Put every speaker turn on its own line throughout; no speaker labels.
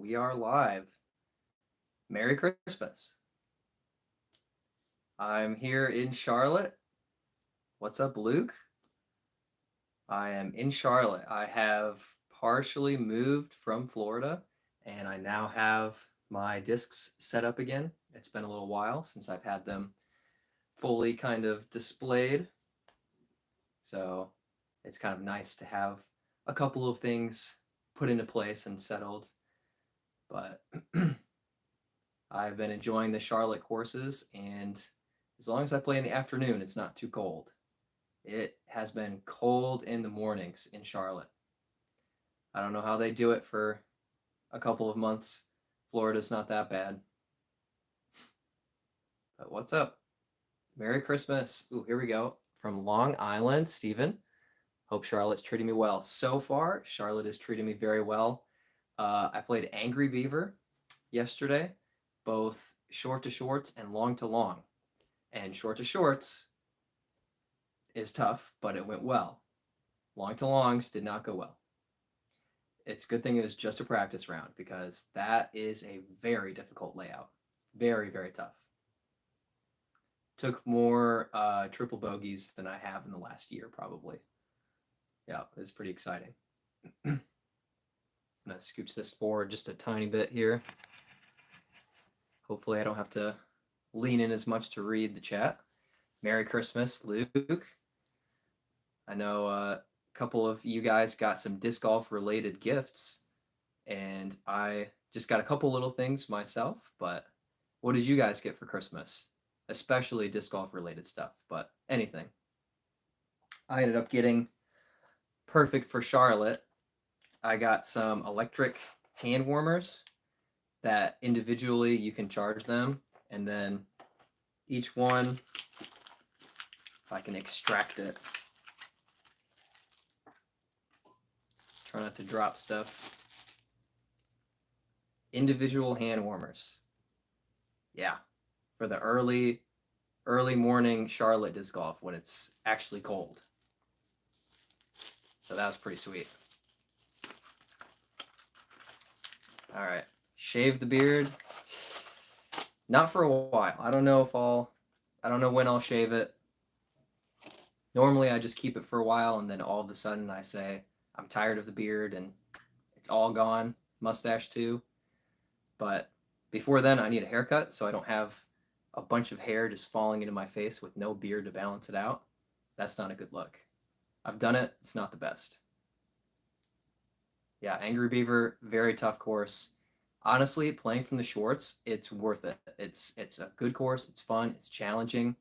we are live. Merry Christmas. I'm here in Charlotte. What's up, Luke? I am in Charlotte. I have partially moved from Florida, and I now have my discs set up again. It's been a little while since I've had them fully kind of displayed. So it's kind of nice to have a couple of things put into place and settled. But I've been enjoying the Charlotte courses, and as long as I play in the afternoon, it's not too cold. It has been cold in the mornings in Charlotte. I don't know how they do it for a couple of months. Florida's not that bad. But what's up? Merry Christmas. Ooh, here we go. From Long Island, Stephen. Hope Charlotte's treating me well. So far, Charlotte is treating me very well. I played Angry Beaver yesterday, both short to shorts and long to long. And short to shorts is tough, but it went well. Long to longs did not go well. It's a good thing it was just a practice round because that is a very difficult layout. Very, very tough. Took more triple bogeys than I have in the last year, probably. Yeah, it was pretty exciting. I'm going to scooch this forward just a tiny bit here. Hopefully I don't have to lean in as much to read the chat. Merry Christmas, Luke. I know a couple of you guys got some disc golf related gifts, and I just got a couple little things myself, but what did you guys get for Christmas? Especially disc golf related stuff, but anything. I ended up getting, perfect for Charlotte, I got some electric hand warmers that individually you can charge them, and then each one, if I can extract it, try not to drop stuff. Individual hand warmers. Yeah, for the early morning Charlotte disc golf when it's actually cold. So that was pretty sweet. All right, shave the beard. Not for a while. I don't know when I'll shave it. Normally I just keep it for a while, and then all of a sudden I say I'm tired of the beard and it's all gone. Mustache too. But before then I need a haircut so I don't have a bunch of hair just falling into my face with no beard to balance it out. That's not a good look. I've done it. It's not the best. Yeah, Angry Beaver, very tough course. Honestly, playing from the shorts, it's worth it. It's a good course. It's fun. It's challenging.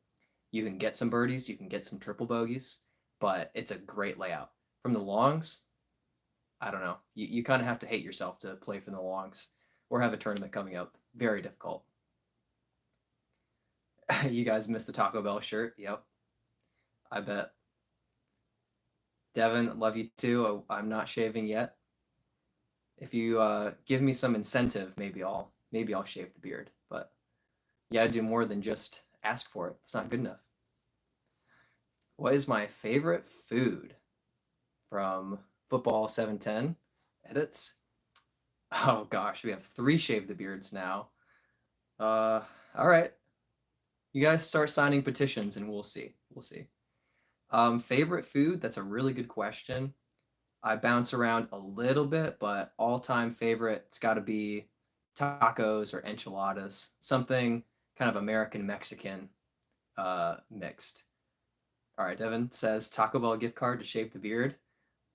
You can get some birdies. You can get some triple bogeys, but it's a great layout. From the longs, I don't know. You kind of have to hate yourself to play from the longs or have a tournament coming up. Very difficult. You guys missed the Taco Bell shirt. Yep. I bet. Devin, love you too. I'm not shaving yet. If you give me some incentive, maybe I'll shave the beard. But you gotta do more than just ask for it. It's not good enough. What is my favorite food? From Football 710 edits. Oh gosh, we have 3 shave the beards now. All right. You guys start signing petitions and we'll see. Favorite food? That's a really good question. I bounce around a little bit, but all-time favorite, it's got to be tacos or enchiladas, something kind of American-Mexican mixed. All right, Devin says Taco Bell gift card to shave the beard.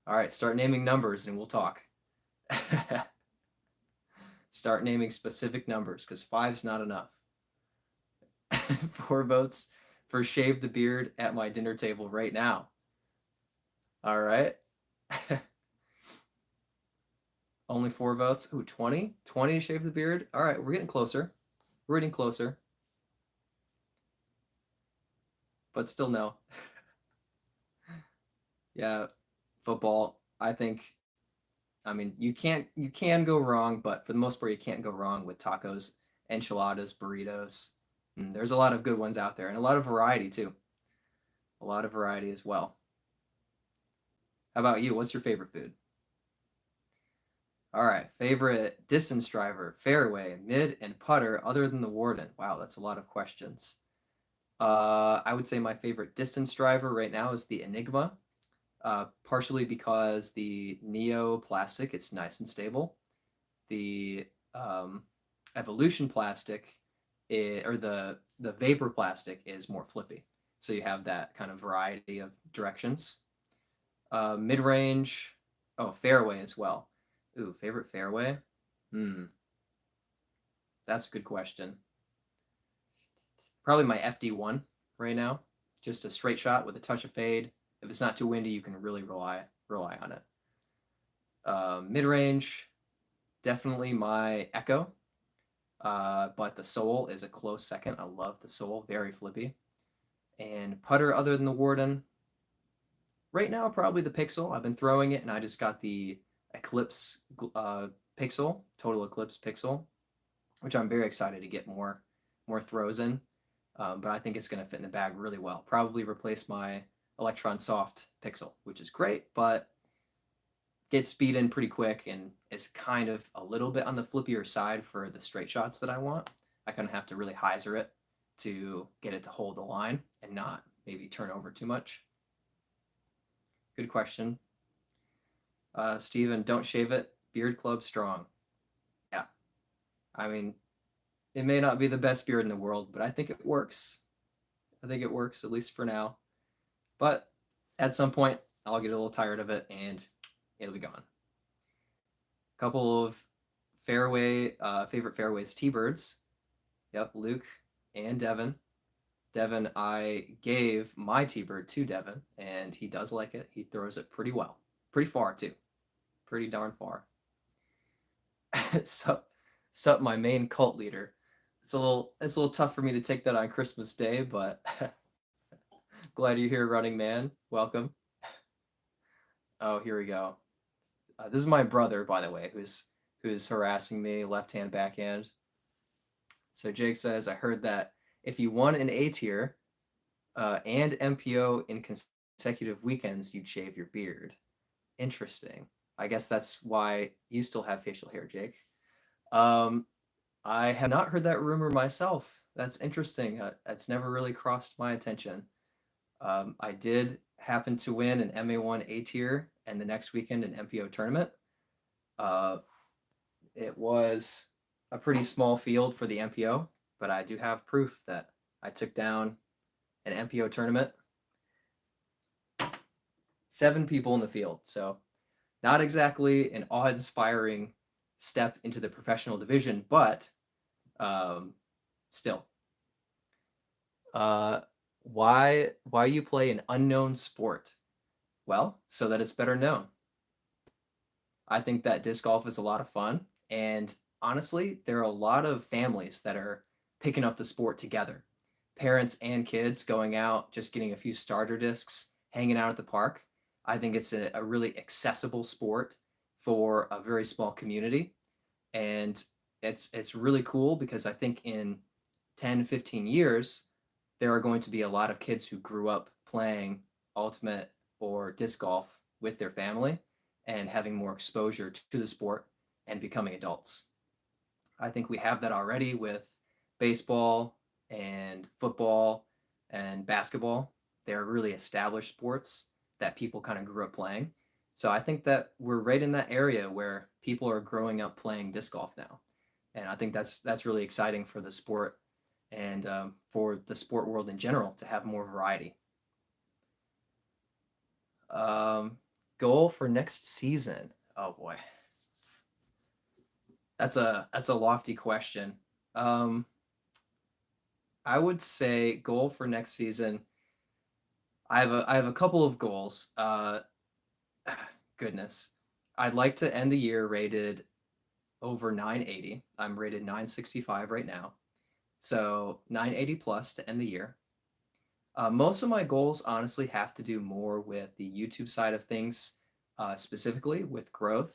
All right, start naming numbers and we'll talk. Start naming specific numbers because 5's not enough. 4 votes for shave the beard at my dinner table right now. All right. Only 4 votes. Ooh, 20? 20 to shave the beard? All right, we're getting closer. We're getting closer. But still no. Yeah, football, I mean, you can go wrong, but for the most part, you can't go wrong with tacos, enchiladas, burritos. There's a lot of good ones out there and a lot of variety too. A lot of variety as well. How about you? What's your favorite food? All right, favorite distance driver, fairway, mid, and putter other than the Warden. Wow, that's a lot of questions. I would say my favorite distance driver right now is the Enigma, partially because the Neo plastic, it's nice and stable. The Evolution plastic, or the Vapor plastic is more flippy. So you have that kind of variety of directions. Mid range, oh, fairway as well. Ooh, favorite fairway? Hmm, that's a good question. Probably my FD1 right now. Just a straight shot with a touch of fade. If it's not too windy, you can really rely on it. Mid range, definitely my Echo. But the Soul is a close second. I love the Soul, very flippy. And putter other than the Warden, right now probably the Pixel. I've been throwing it, and I just got the Eclipse Pixel, Total Eclipse Pixel, which I'm very excited to get more throws in. But I think it's going to fit in the bag really well. Probably replace my Electron Soft Pixel, which is great, but gets speed in pretty quick, and it's kind of a little bit on the flippier side for the straight shots that I want. I kind of have to really hyzer it to get it to hold the line and not maybe turn over too much. Good question. Steven, don't shave it. Beard Club strong. Yeah. I mean, it may not be the best beard in the world, but I think it works. I think it works, at least for now. But at some point, I'll get a little tired of it and it'll be gone. A couple of favorite fairways T-Birds. Yep, Luke and Devin. Devin, I gave my T-Bird to Devin, and he does like it. He throws it pretty well. Pretty far, too. Pretty darn far. Sup, my main cult leader. It's a little tough for me to take that on Christmas Day, but glad you're here, Running Man. Welcome. Oh, here we go. This is my brother, by the way, who's harassing me, left hand, backhand. So Jake says, I heard that if you won an A tier and MPO in consecutive weekends, you'd shave your beard. Interesting. I guess that's why you still have facial hair, Jake. I have not heard that rumor myself. That's interesting. That's never really crossed my attention. I did happen to win an MA1 A tier and the next weekend an MPO tournament. It was a pretty small field for the MPO, but I do have proof that I took down an MPO tournament. 7 people in the field, so not exactly an awe-inspiring step into the professional division, but still. Why you play an unknown sport? Well, so that it's better known. I think that disc golf is a lot of fun, and honestly, there are a lot of families that are picking up the sport together. Parents and kids going out, just getting a few starter discs, hanging out at the park. I think it's a really accessible sport for a very small community, and it's really cool because I think in 10, 15 years, there are going to be a lot of kids who grew up playing ultimate or disc golf with their family and having more exposure to the sport and becoming adults. I think we have that already with baseball and football and basketball. They're really established sports that people kind of grew up playing. So I think that we're right in that area where people are growing up playing disc golf now. And I think that's really exciting for the sport and for the sport world in general to have more variety. Goal for next season. Oh boy, that's a lofty question. I would say goal for next season. I have a couple of goals. Goodness, I'd like to end the year rated over 980. I'm rated 965 right now, so 980 plus to end the year. Most of my goals honestly have to do more with the YouTube side of things, specifically with growth,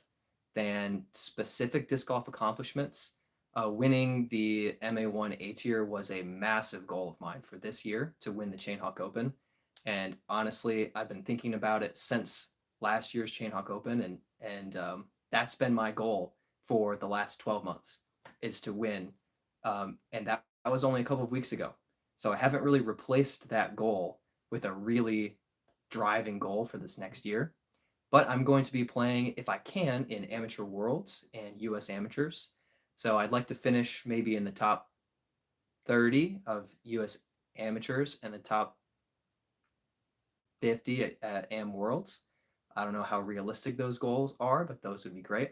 than specific disc golf accomplishments. Winning the MA1 A tier was a massive goal of mine for this year to win the Chainhawk Open. And honestly, I've been thinking about it since last year's Chainhawk Open, and that's been my goal for the last 12 months, is to win. And that was only a couple of weeks ago. So I haven't really replaced that goal with a really driving goal for this next year. But I'm going to be playing, if I can, in amateur worlds and US amateurs. So I'd like to finish maybe in the top 30 of US amateurs and the top 50 at AM worlds. I don't know how realistic those goals are, but those would be great.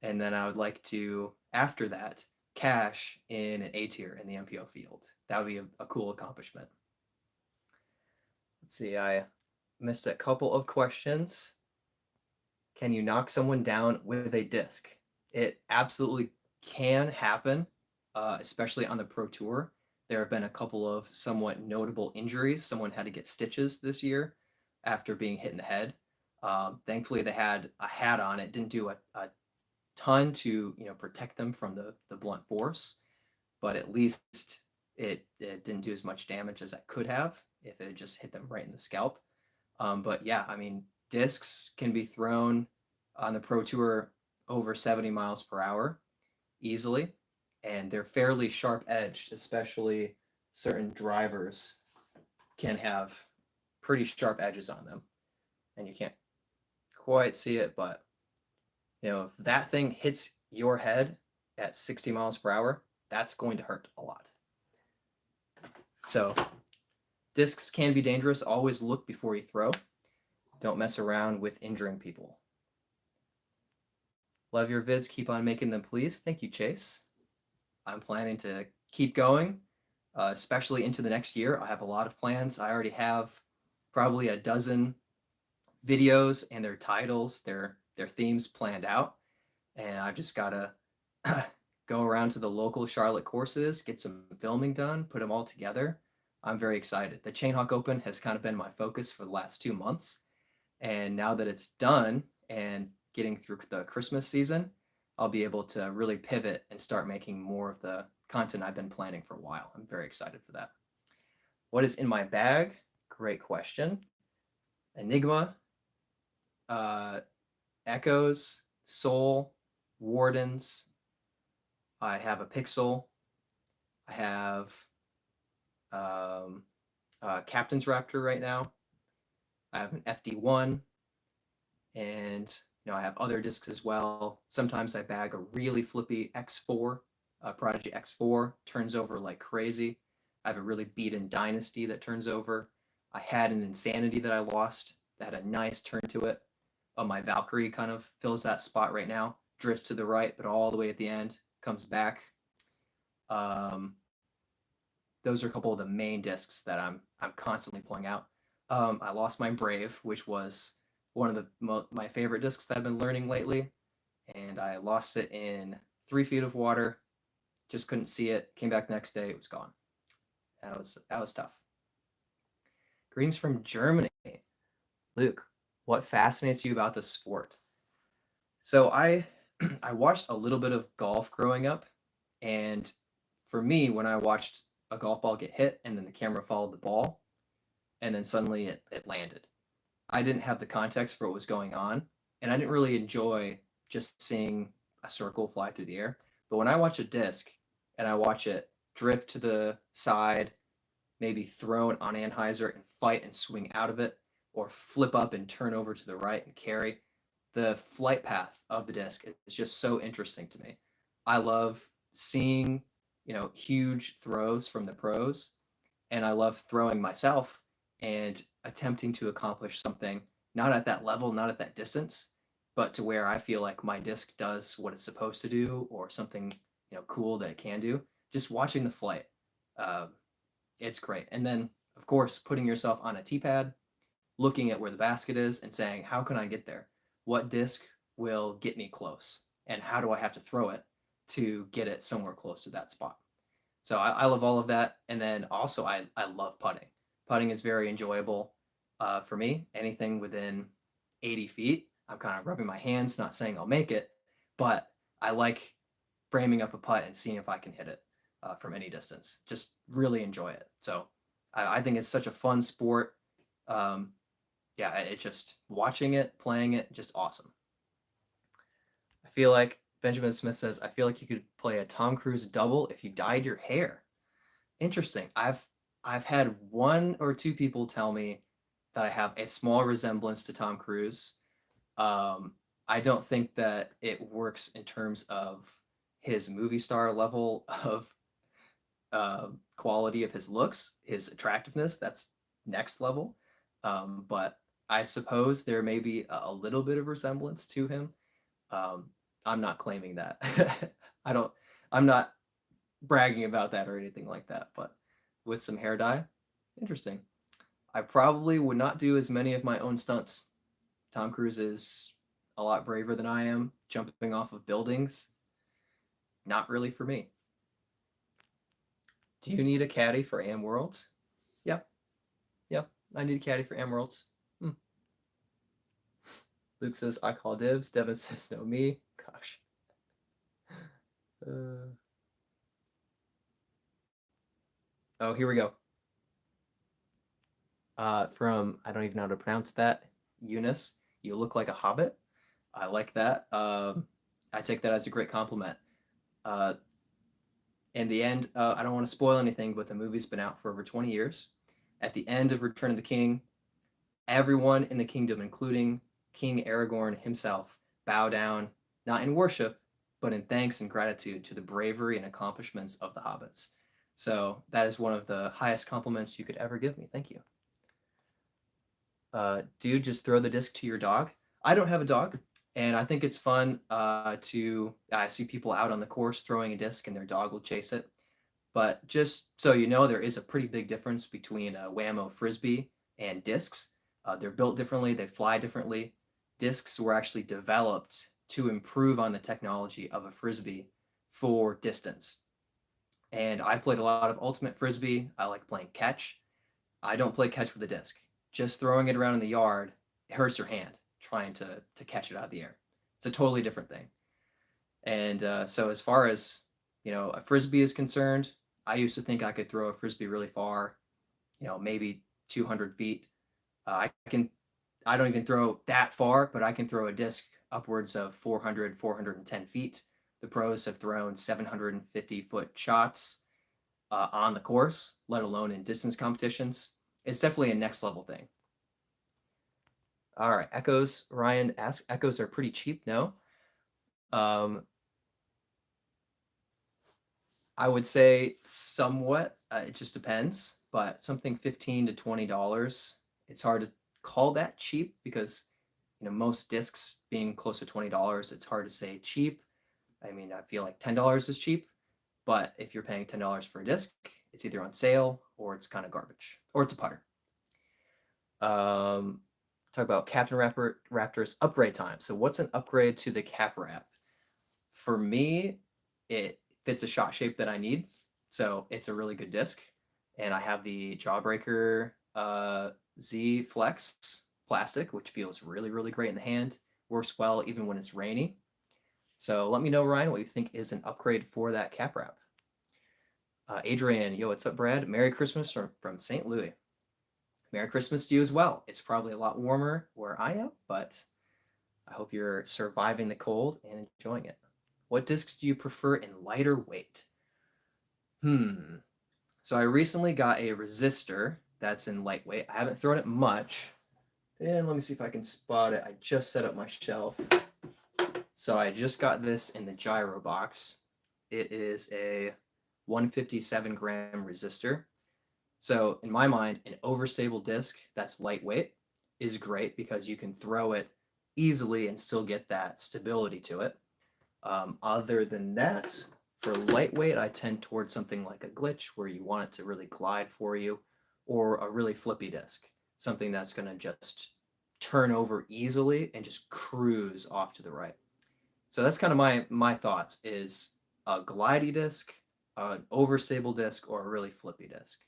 And then I would like to, after that, cash in an A tier in the MPO field. That would be a cool accomplishment. Let's see, I missed a couple of questions. Can you knock someone down with a disc? It absolutely can happen, especially on the Pro Tour. There have been a couple of somewhat notable injuries. Someone had to get stitches this year after being hit in the head. Thankfully, they had a hat on. It didn't do a ton to protect them from the blunt force, but at least it didn't do as much damage as it could have if it had just hit them right in the scalp. But yeah, I mean, discs can be thrown on the Pro Tour over 70 miles per hour easily, and they're fairly sharp edged, especially certain drivers can have pretty sharp edges on them. And you can't quite see it, but if that thing hits your head at 60 miles per hour, that's going to hurt a lot. So discs can be dangerous. Always look before you throw. Don't mess around with injuring people. Love your vids. Keep on making them, please. Thank you, Chase. I'm planning to keep going, especially into the next year. I have a lot of plans. I already have probably a dozen videos and their titles, their themes planned out. And I've just got to go around to the local Charlotte courses, get some filming done, put them all together. I'm very excited. The Chainhawk Open has kind of been my focus for the last 2 months. And now that it's done and getting through the Christmas season, I'll be able to really pivot and start making more of the content I've been planning for a while. I'm very excited for that. What is in my bag? Great question. Enigma, Echoes, Soul, Wardens. I have a Pixel. I have Captain's Raptor right now. I have an FD1, and I have other discs as well. Sometimes I bag a really flippy X4, Prodigy X4, turns over like crazy. I have a really beaten Dynasty that turns over. I had an Insanity that I lost that had a nice turn to it. My Valkyrie kind of fills that spot right now. Drifts to the right, but all the way at the end, comes back. Those are a couple of the main discs that I'm constantly pulling out. I lost my Brave, which was one of my favorite discs that I've been learning lately, and I lost it in 3 feet of water. Just couldn't see it. Came back next day, it was gone. That was tough. Greetings from Germany. Luke, what fascinates you about the sport? So I watched a little bit of golf growing up, and for me, when I watched a golf ball get hit and then the camera followed the ball, and then suddenly it landed, I didn't have the context for what was going on, and I didn't really enjoy just seeing a circle fly through the air. But when I watch a disc and I watch it drift to the side, maybe throw an on Anheuser and fight and swing out of it, or flip up and turn over to the right and carry, the flight path of the disc is just so interesting to me. I love seeing, huge throws from the pros, and I love throwing myself and attempting to accomplish something not at that level, not at that distance, but to where I feel like my disc does what it's supposed to do, or something cool that it can do. Just watching the flight, it's great. And then, of course, putting yourself on a tee pad, looking at where the basket is, and saying, how can I get there? What disc will get me close? And how do I have to throw it to get it somewhere close to that spot? So I love all of that. And then also I love putting. Putting is very enjoyable for me. Anything within 80 feet, I'm kind of rubbing my hands, not saying I'll make it, but I like framing up a putt and seeing if I can hit it from any distance. Just really enjoy it. So I think it's such a fun sport. Yeah, it just, watching it, playing it, just awesome. feel like Benjamin Smith says, I feel like you could play a Tom Cruise double if you dyed your hair. Interesting. I've had one or two people tell me that I have a small resemblance to Tom Cruise. I don't think that it works in terms of his movie star level of quality of his looks, his attractiveness. That's next level. But I suppose there may be a little bit of resemblance to him. I'm not claiming that. I don't. I'm not bragging about that or anything like that. But with some hair dye, interesting. I probably would not do as many of my own stunts. Tom Cruise is a lot braver than I am, jumping off of buildings. Not really for me. Do you need a caddy for Am Worlds? Yep. Yep. I need a caddy for Am Worlds. Luke says, I call dibs. Devin says, no, me. Gosh. Oh, here we go. From, I don't even know how to pronounce that, Eunice, you look like a hobbit. I like that. I take that as a great compliment. In the end, I don't want to spoil anything, but the movie's been out for over 20 years. At the end of Return of the King, everyone in the kingdom, including King Aragorn himself, bow down, not in worship, but in thanks and gratitude to the bravery and accomplishments of the hobbits. So that is one of the highest compliments you could ever give me. Thank you. Dude, just throw the disc to your dog. I don't have a dog, and I think it's fun to I see people out on the course throwing a disc and their dog will chase it. But just so you know, there is a pretty big difference between a Whammo Frisbee and discs. They're built differently, they fly differently. Discs were actually developed to improve on the technology of a Frisbee for distance. And I played a lot of Ultimate Frisbee. I like playing catch. I don't play catch with a disc. Just throwing it around in the yard, it hurts your hand trying to catch it out of the air. It's a totally different thing. And so as far as, a Frisbee is concerned, I used to think I could throw a Frisbee really far, maybe 200 feet. I don't even throw that far, but I can throw a disc upwards of 400, 410 feet. The pros have thrown 750-foot shots on the course, let alone in distance competitions. It's definitely a next level thing. All right, echoes. Ryan asks, echoes are pretty cheap. No, I would say somewhat. It just depends, but something $15 to $20. It's hard to call that cheap because most discs being close to $20, it's hard to say cheap. I mean, I feel like $10 is cheap, but if you're paying $10 for a disc, it's either on sale or it's kind of garbage, or it's a putter. Talk about Captain Raptor's upgrade time. So what's an upgrade to the Cap Wrap? For me, it fits a shot shape that I need. So it's a really good disc. And I have the Jawbreaker Z Flex plastic, which feels really, really great in the hand. Works well even when it's rainy. So let me know, Ryan, what you think is an upgrade for that Cap Wrap. Adrian, yo, what's up, Brad? Merry Christmas from St. Louis. Merry Christmas to you as well. It's probably a lot warmer where I am, but I hope you're surviving the cold and enjoying it. What discs do you prefer in lighter weight? So I recently got a resistor that's in lightweight. I haven't thrown it much. And let me see if I can spot it. I just set up my shelf. So I just got this in the gyro box. It is a 157 gram resistor. So in my mind, an overstable disc that's lightweight is great because you can throw it easily and still get that stability to it. Other than that, for lightweight, I tend towards something like a glitch where you want it to really glide for you, or a really flippy disc, something that's going to just turn over easily and just cruise off to the right. So that's kind of my thoughts is a glidey disc, an overstable disc, or a really flippy disc.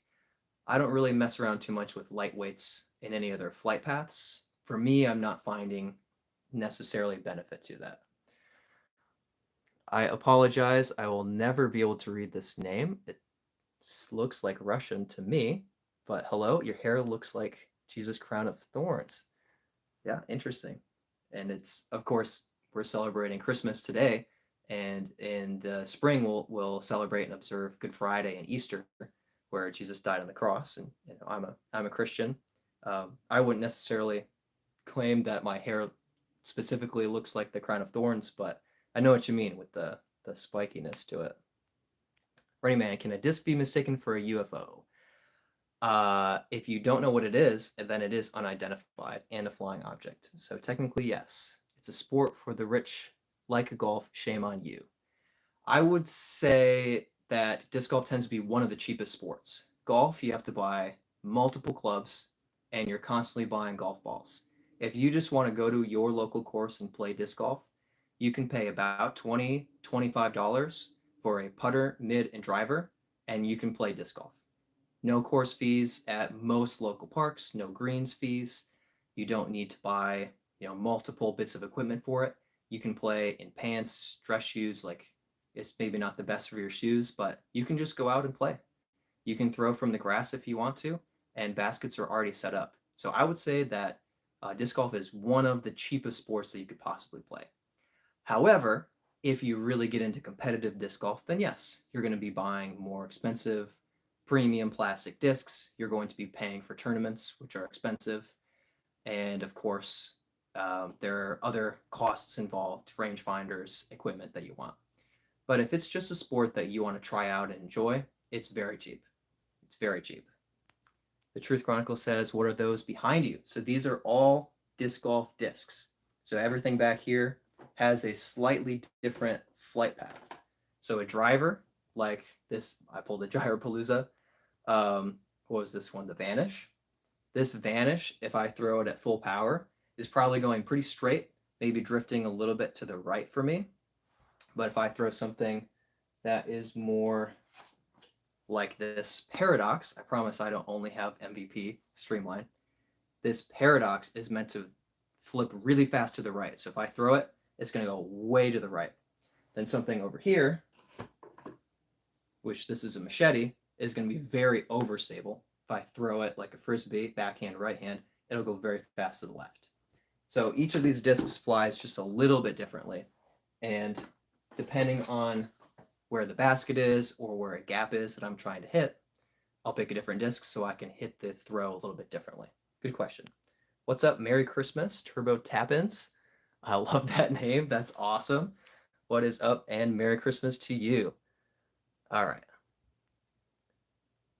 I don't really mess around too much with lightweights in any other flight paths. For me, I'm not finding necessarily benefit to that. I apologize. I will never be able to read this name. It looks like Russian to me, but hello, your hair looks like Jesus' crown of thorns. Yeah, interesting. And it's, of course, we're celebrating Christmas today, and in the spring we'll celebrate and observe Good Friday and Easter, where Jesus died on the cross. And I'm a Christian. I wouldn't necessarily claim that my hair specifically looks like the crown of thorns, but I know what you mean with the spikiness to it. Running Man, can a disc be mistaken for a UFO? If you don't know what it is, then it is unidentified and a flying object. So technically, yes. It's a sport for the rich, like golf, shame on you. I would say that disc golf tends to be one of the cheapest sports. Golf, you have to buy multiple clubs and you're constantly buying golf balls. If you just want to go to your local course and play disc golf, you can pay about $25 for a putter, mid, and driver, and you can play disc golf. No course fees at most local parks, no greens fees. You don't need to buy, multiple bits of equipment for it. You can play in pants, dress shoes, like it's maybe not the best for your shoes, but you can just go out and play. You can throw from the grass if you want to, and baskets are already set up. So I would say that disc golf is one of the cheapest sports that you could possibly play. However, if you really get into competitive disc golf, then yes, you're going to be buying more expensive premium plastic discs. You're going to be paying for tournaments, which are expensive. And of course, there are other costs involved, rangefinders, equipment that you want. But if it's just a sport that you want to try out and enjoy, it's very cheap. It's very cheap. The Truth Chronicle says, what are those behind you? So these are all disc golf discs. So everything back here has a slightly different flight path. So a driver, like this, I pulled a Gyropalooza. What was this one? The Vanish. This Vanish, if I throw it at full power, is probably going pretty straight, maybe drifting a little bit to the right for me. But if I throw something that is more like this Paradox, I promise I don't only have MVP Streamline. This Paradox is meant to flip really fast to the right. So if I throw it, it's going to go way to the right. Then something over here, which this is a Machete, is going to be very overstable. If I throw it like a Frisbee, backhand, right hand, it'll go very fast to the left. So each of these discs flies just a little bit differently. And depending on where the basket is or where a gap is that I'm trying to hit, I'll pick a different disc so I can hit the throw a little bit differently. Good question. What's up? Merry Christmas, Turbo Tap-Ins. I love that name. That's awesome. What is up? And Merry Christmas to you. All right.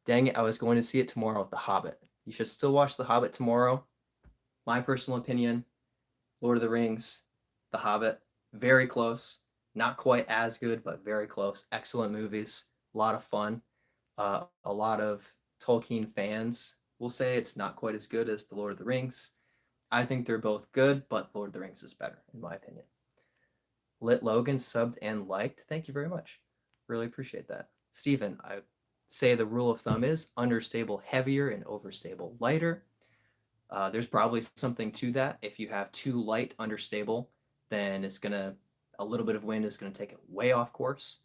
Dang it, I was going to see it tomorrow with The Hobbit. You should still watch The Hobbit tomorrow. My personal opinion, Lord of the Rings, The Hobbit, very close. Not quite as good, but very close. Excellent movies, a lot of fun. A lot of Tolkien fans will say it's not quite as good as The Lord of the Rings. I think they're both good, but Lord of the Rings is better, in my opinion. Lit Logan subbed and liked. Thank you very much. Really appreciate that. Steven, I say the rule of thumb is understable heavier and overstable lighter. There's probably something to that. If you have too light understable, then a little bit of wind is going to take it way off course.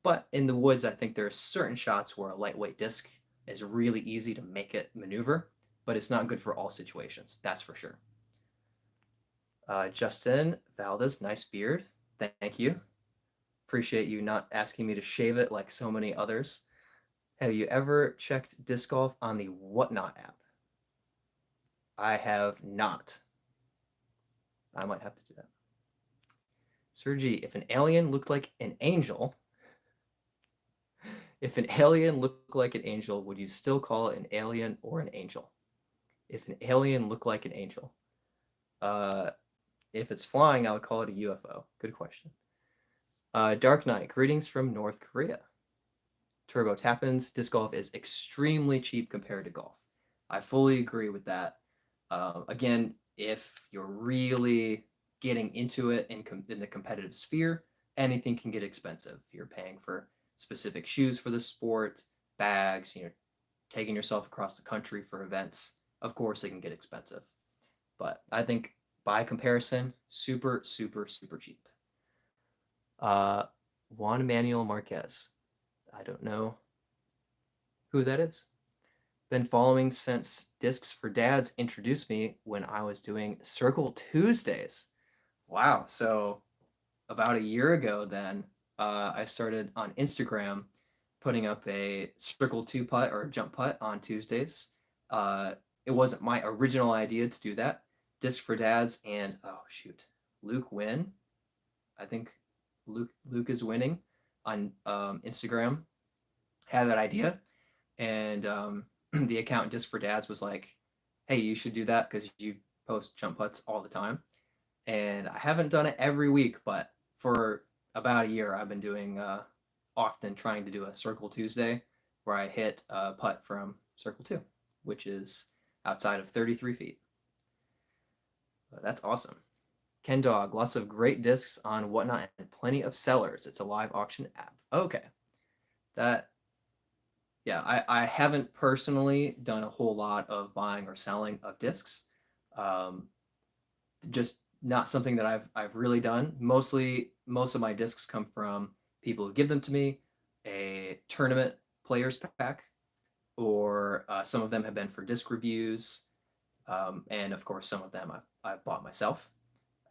But in the woods, I think there are certain shots where a lightweight disc is really easy to make it maneuver, but it's not good for all situations. That's for sure. Justin Valdez, nice beard. Thank you. Appreciate you not asking me to shave it like so many others. Have you ever checked disc golf on the Whatnot app? I have not. I might have to do that. Sergi, if an alien looked like an angel, would you still call it an alien or an angel? If an alien looked like an angel. If it's flying, I would call it a UFO. Good question. Dark Knight, greetings from North Korea. Turbo Tap-Ins, disc golf is extremely cheap compared to golf. I fully agree with that. Again, if you're really getting into it in the competitive sphere, anything can get expensive. You're paying for specific shoes for the sport, bags, taking yourself across the country for events. Of course, it can get expensive. But I think by comparison, super, super, super cheap. Juan Manuel Marquez. I don't know who that is. Been following since Discs for Dads introduced me when I was doing Circle Tuesdays. Wow. So about a year ago, then I started on Instagram putting up a circle two putt or jump putt on Tuesdays. Uh, it wasn't my original idea to do that. Disc for Dads and oh shoot, Luke Win. I think Luke is winning on Instagram had that idea, and the account Disc for Dads was like, "Hey, you should do that because you post jump putts all the time." And I haven't done it every week, but for about a year, I've been doing often trying to do a Circle Tuesday where I hit a putt from Circle 2, which is outside of 33 feet. But that's awesome. Ken Dog, lots of great discs on Whatnot and plenty of sellers. It's a live auction app. Okay. That, yeah, I haven't personally done a whole lot of buying or selling of discs. Um, just not something that I've really done. Mostly, most of my discs come from people who give them to me, a tournament players pack, or some of them have been for disc reviews, and of course, some of them I've bought myself.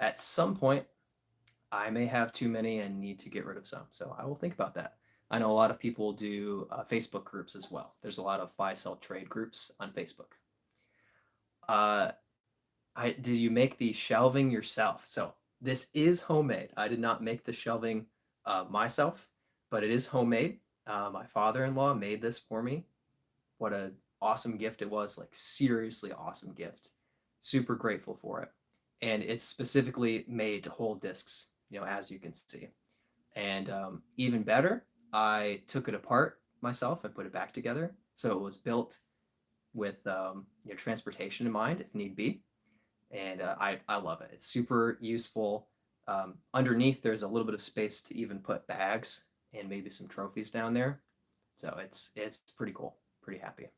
At some point, I may have too many and need to get rid of some, so I will think about that. I know a lot of people do Facebook groups as well. There's a lot of buy, sell, trade groups on Facebook. Uh, did you make the shelving yourself? So this is homemade. I did not make the shelving myself, but it is homemade. My father-in-law made this for me. What a awesome gift it was! Like seriously awesome gift. Super grateful for it. And it's specifically made to hold discs, as you can see. And even better, I took it apart myself and put it back together. So it was built with transportation in mind if need be, and I love it. It's super useful. Underneath, there's a little bit of space to even put bags and maybe some trophies down there. So it's pretty cool. Pretty happy.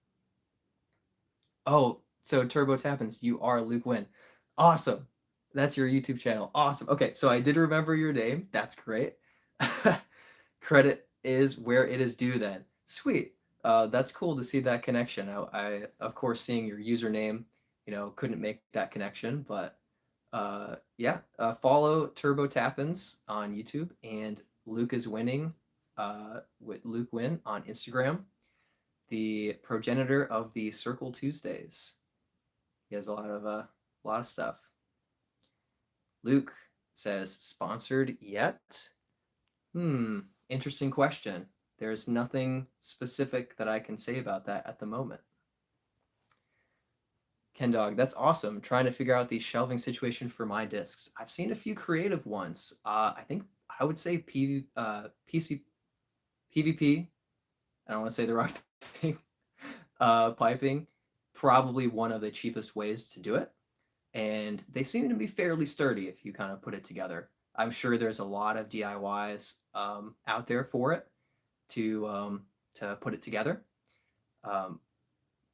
Oh, so Turbo Tappins, you are Luke Win. Awesome. That's your YouTube channel. Awesome. Okay, so I did remember your name. That's great. Credit is where it is due then. Sweet. That's cool to see that connection. I of course, seeing your username, couldn't make that connection, but yeah, follow Turbo Tappins on YouTube and Luke is winning with Luke Win on Instagram, the progenitor of the Circle Tuesdays. He has a lot of stuff. Luke says, sponsored yet? Interesting question. There's nothing specific that I can say about that at the moment. Ken Dog, that's awesome. Trying to figure out the shelving situation for my discs. I've seen a few creative ones. I think I would say PvP. I don't want to say the wrong thing. Piping, probably one of the cheapest ways to do it. And they seem to be fairly sturdy if you kind of put it together. I'm sure there's a lot of DIYs out there for it to put it together.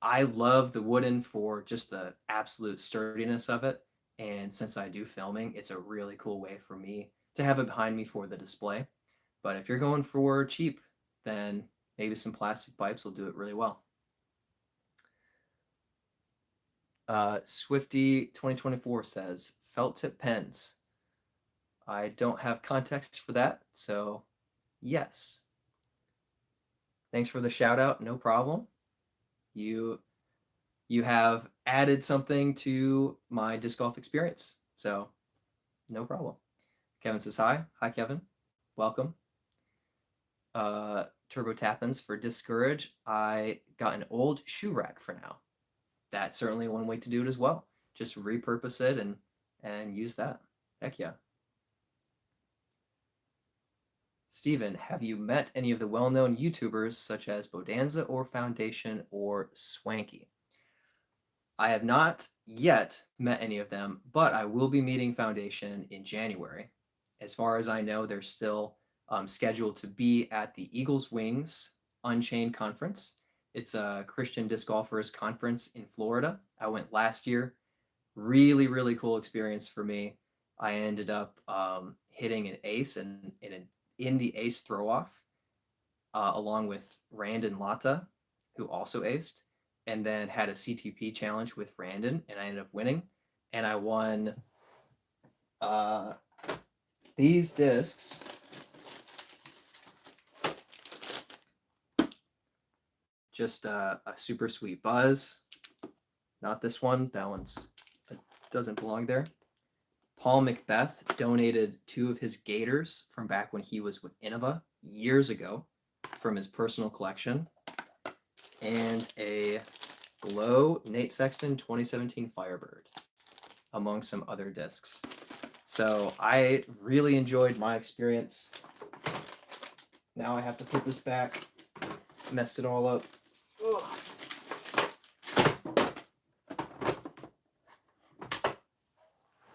I love the wooden for just the absolute sturdiness of it. And since I do filming, it's a really cool way for me to have it behind me for the display. But if you're going for cheap, then maybe some plastic pipes will do it really well. Swifty 2024 says, felt tip pens. I don't have context for that, so yes. Thanks for the shout out, no problem. You have added something to my disc golf experience, so no problem. Kevin says hi. Hi, Kevin. Welcome. Turbo Tappins for Discourage. I got an old shoe rack for now. That's certainly one way to do it as well. Just repurpose it and use that. Heck yeah. Steven, have you met any of the well-known YouTubers such as Bodanza or Foundation or Swanky? I have not yet met any of them, but I will be meeting Foundation in January. As far as I know, they're still scheduled to be at the Eagles Wings Unchained Conference. It's a Christian disc golfers conference in Florida. I went last year. Really, really cool experience for me. I ended up hitting an ace and in the ace throw off, along with Randon Lata, who also aced, and then had a CTP challenge with Randon, and I ended up winning. And I won Uh, these discs just a super sweet buzz. Not this one. That one's doesn't belong there. Paul Macbeth donated 2 of his gators from back when he was with Innova years ago from his personal collection, and a Glow Nate Sexton 2017 Firebird, among some other discs. So I really enjoyed my experience. Now I have to put this back. Messed it all up. Ugh.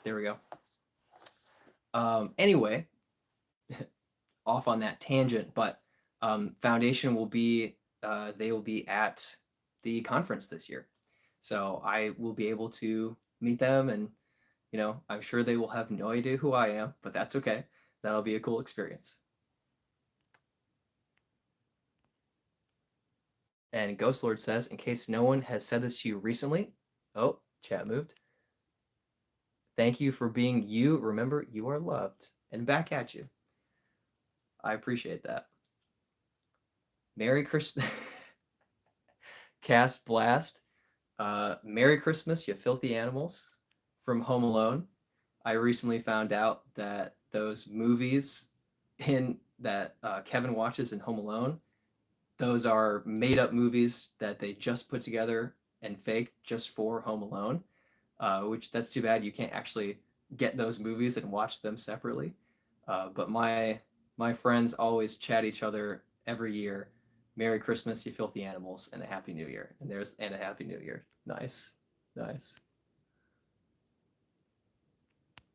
There we go. Anyway, off on that tangent, but Foundation will be, they will be at the conference this year. So I will be able to meet them, and, you know, I'm sure they will have no idea who I am, but that's okay. That'll be a cool experience. And Ghost Lord says, in case no one has said this to you recently, oh, chat moved. Thank you for being you. Remember, you are loved. And back at you. I appreciate that. Merry Christmas. Cast Blast. Merry Christmas, you filthy animals, from Home Alone. I recently found out that those movies that Kevin watches in Home Alone, those are made-up movies that they just put together and faked just for Home Alone, which that's too bad. You can't actually get those movies and watch them separately. But my friends always chat each other every year. Merry Christmas, you filthy animals, and a Happy New Year. And a Happy New Year. Nice.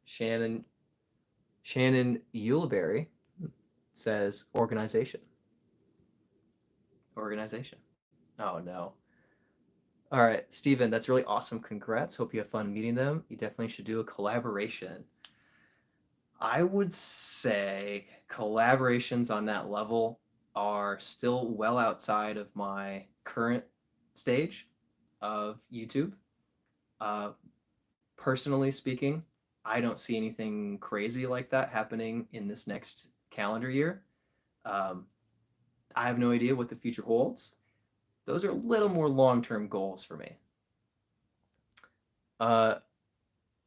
Shannon Yuleberry says organization. Oh no. All right, Steven, that's really awesome. Congrats. Hope you have fun meeting them. You definitely should do a collaboration. I would say collaborations on that level are still well outside of my current stage of YouTube. Personally speaking, I don't see anything crazy like that happening in this next calendar year. I have no idea what the future holds. Those are a little more long-term goals for me.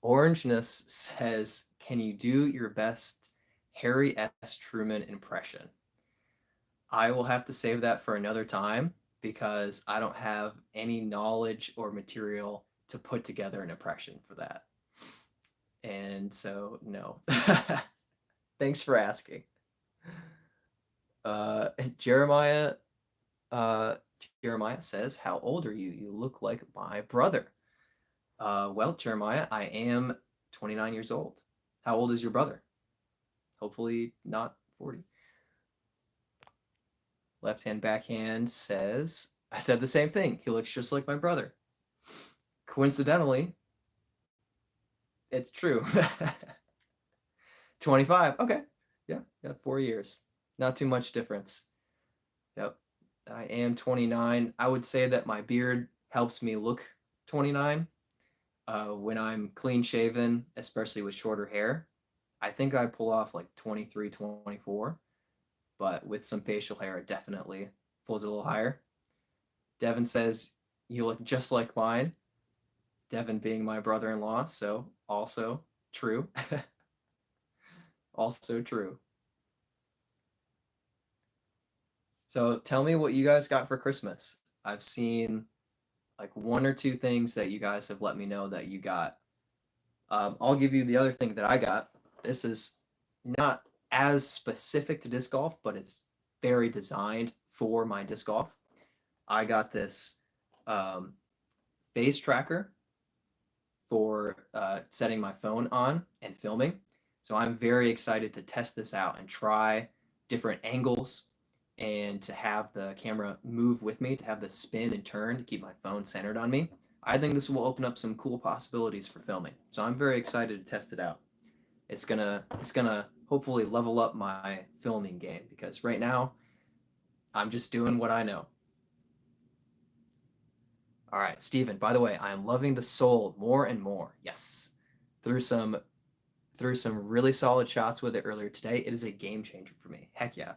Orangeness says, can you do your best Harry S. Truman impression? I will have to save that for another time because I don't have any knowledge or material to put together an impression for that. And so, no. Thanks for asking. Jeremiah says, how old are you? You look like my brother. Well, Jeremiah, I am 29 years old. How old is your brother? Hopefully not 40. Left-hand backhand says, I said the same thing. He looks just like my brother. Coincidentally, it's true. 25. Okay. Yeah, 4 years. Not too much difference. Yep. I am 29. I would say that my beard helps me look 29. When I'm clean shaven, especially with shorter hair, I think I pull off like 23, 24. But with some facial hair, it definitely pulls it a little higher. Devin says, you look just like mine. Devin being my brother-in-law, so also true. Also true. So tell me what you guys got for Christmas. I've seen like 1 or 2 things that you guys have let me know that you got. I'll give you the other thing that I got. This is not as specific to disc golf, but it's very designed for my disc golf. I got this phase tracker for setting my phone on and filming. So I'm very excited to test this out and try different angles and to have the camera move with me, to have the spin and turn to keep my phone centered on me. I think this will open up some cool possibilities for filming. So I'm very excited to test it out. It's gonna hopefully level up my filming game because right now I'm just doing what I know. All right, Steven, by the way, I am loving the soul more and more. Yes. Through some Threw some really solid shots with it earlier today. It is a game changer for me. Heck yeah.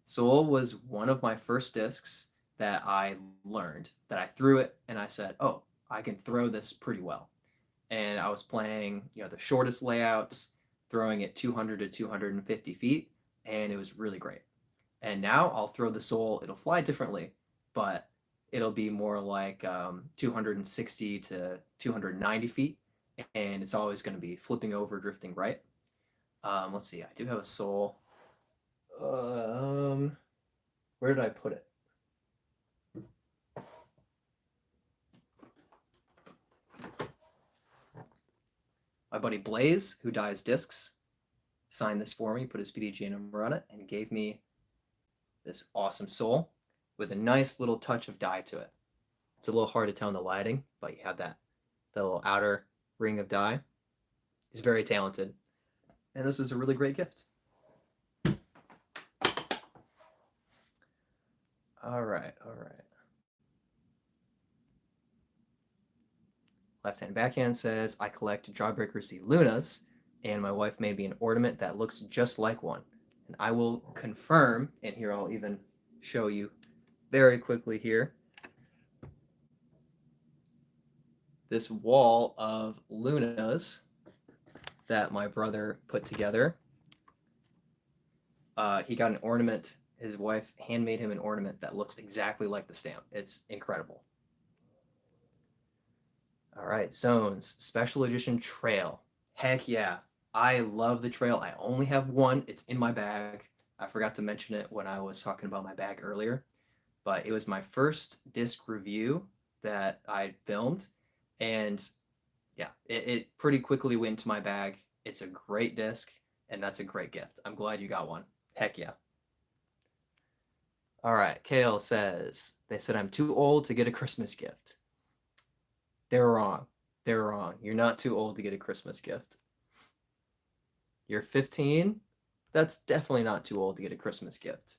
Soul was one of my first discs that I learned, that I threw it and I said, oh, I can throw this pretty well. And I was playing, the shortest layouts, throwing it 200 to 250 feet, and it was really great. And now I'll throw the Soul. It'll fly differently, but it'll be more like 260 to 290 feet, and it's always going to be flipping over, drifting right. Let's see. I do have a Soul. Where did I put it? My buddy Blaze, who dyes discs, signed this for me, put his PDG number on it, and gave me this awesome Soul with a nice little touch of dye to it. It's a little hard to tell in the lighting, but you have the little outer ring of dye. He's very talented, and this is a really great gift. All right. Left-hand backhand says, I collect Jawbreaker C Lunas, and my wife made me an ornament that looks just like one. And I will confirm, and here I'll even show you very quickly here, this wall of Lunas that my brother put together. He got an ornament. His wife handmade him an ornament that looks exactly like the stamp. It's incredible. All right, Zones, Special Edition Trail. Heck yeah. I love the trail. I only have one. It's in my bag. I forgot to mention it when I was talking about my bag earlier, but it was my first disc review that I filmed, and yeah, it pretty quickly went into my bag. It's a great disc, and that's a great gift. I'm glad you got one. Heck yeah. All right, Kale says, they said I'm too old to get a Christmas gift. They're wrong. You're not too old to get a Christmas gift. You're 15? That's definitely not too old to get a Christmas gift.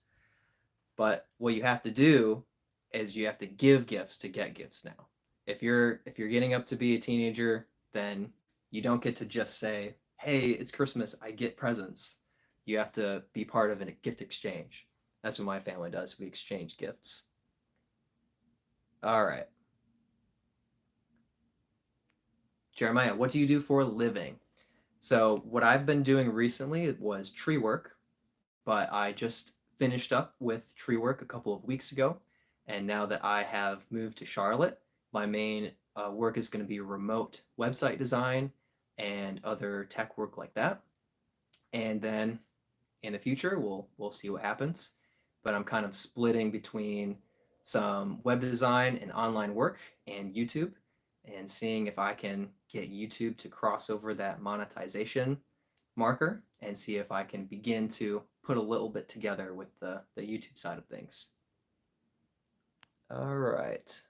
But what you have to do is you have to give gifts to get gifts now. If you're getting up to be a teenager, then you don't get to just say, hey, it's Christmas, I get presents. You have to be part of a gift exchange. That's what my family does. We exchange gifts. All right. Jeremiah, what do you do for a living? So what I've been doing recently was tree work, but I just finished up with tree work a couple of weeks ago. And now that I have moved to Charlotte, my main work is going to be remote website design and other tech work like that. And then in the future, we'll see what happens. But I'm kind of splitting between some web design and online work and YouTube, and seeing if I can get YouTube to cross over that monetization marker and see if I can begin to put a little bit together with the YouTube side of things. All right.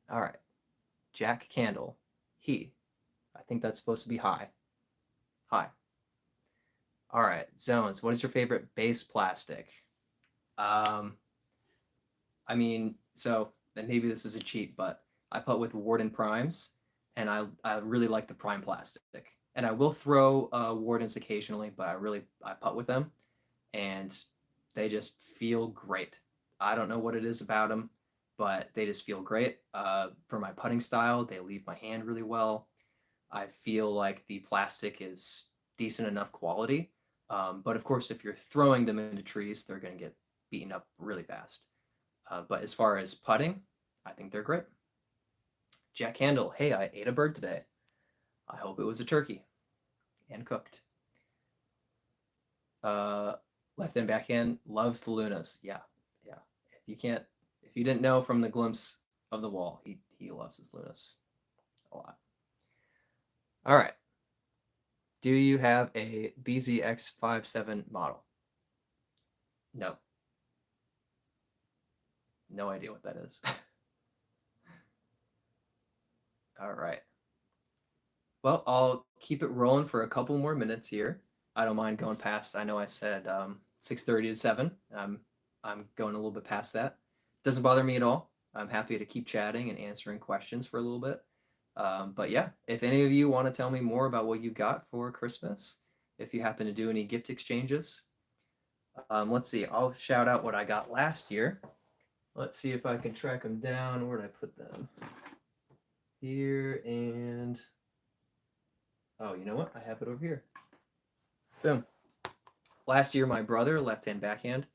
All right. Jack Candle. He. I think that's supposed to be hi. Hi. All right. Zones. What is your favorite base plastic? I mean, so, and maybe this is a cheat, but I putt with Warden Primes, and I really like the Prime plastic. And I will throw Wardens occasionally, but I putt with them, and they just feel great. I don't know what it is about them, but they just feel great. For my putting style, they leave my hand really well. I feel like the plastic is decent enough quality. But of course, if you're throwing them into trees, they're going to get beaten up really fast. But as far as putting, I think they're great. Jack Handle, hey, I ate a bird today. I hope it was a turkey and cooked. Left and backhand loves the Lunas. Yeah. If you didn't know from the glimpse of the wall, he loves his Lunas a lot. All right. Do you have a BZX57 model? No. No idea what that is. All right. Well, I'll keep it rolling for a couple more minutes here. I don't mind going past. I know I said 6:30 to 7. I'm going a little bit past that. Doesn't bother me at all. I'm happy to keep chatting and answering questions for a little bit. But yeah, if any of you want to tell me more about what you got for Christmas, if you happen to do any gift exchanges, let's see. I'll shout out what I got last year. Let's see if I can track them down. Where did I put them? Here and oh, you know what? I have it over here. Boom. Last year, my brother, left hand backhand,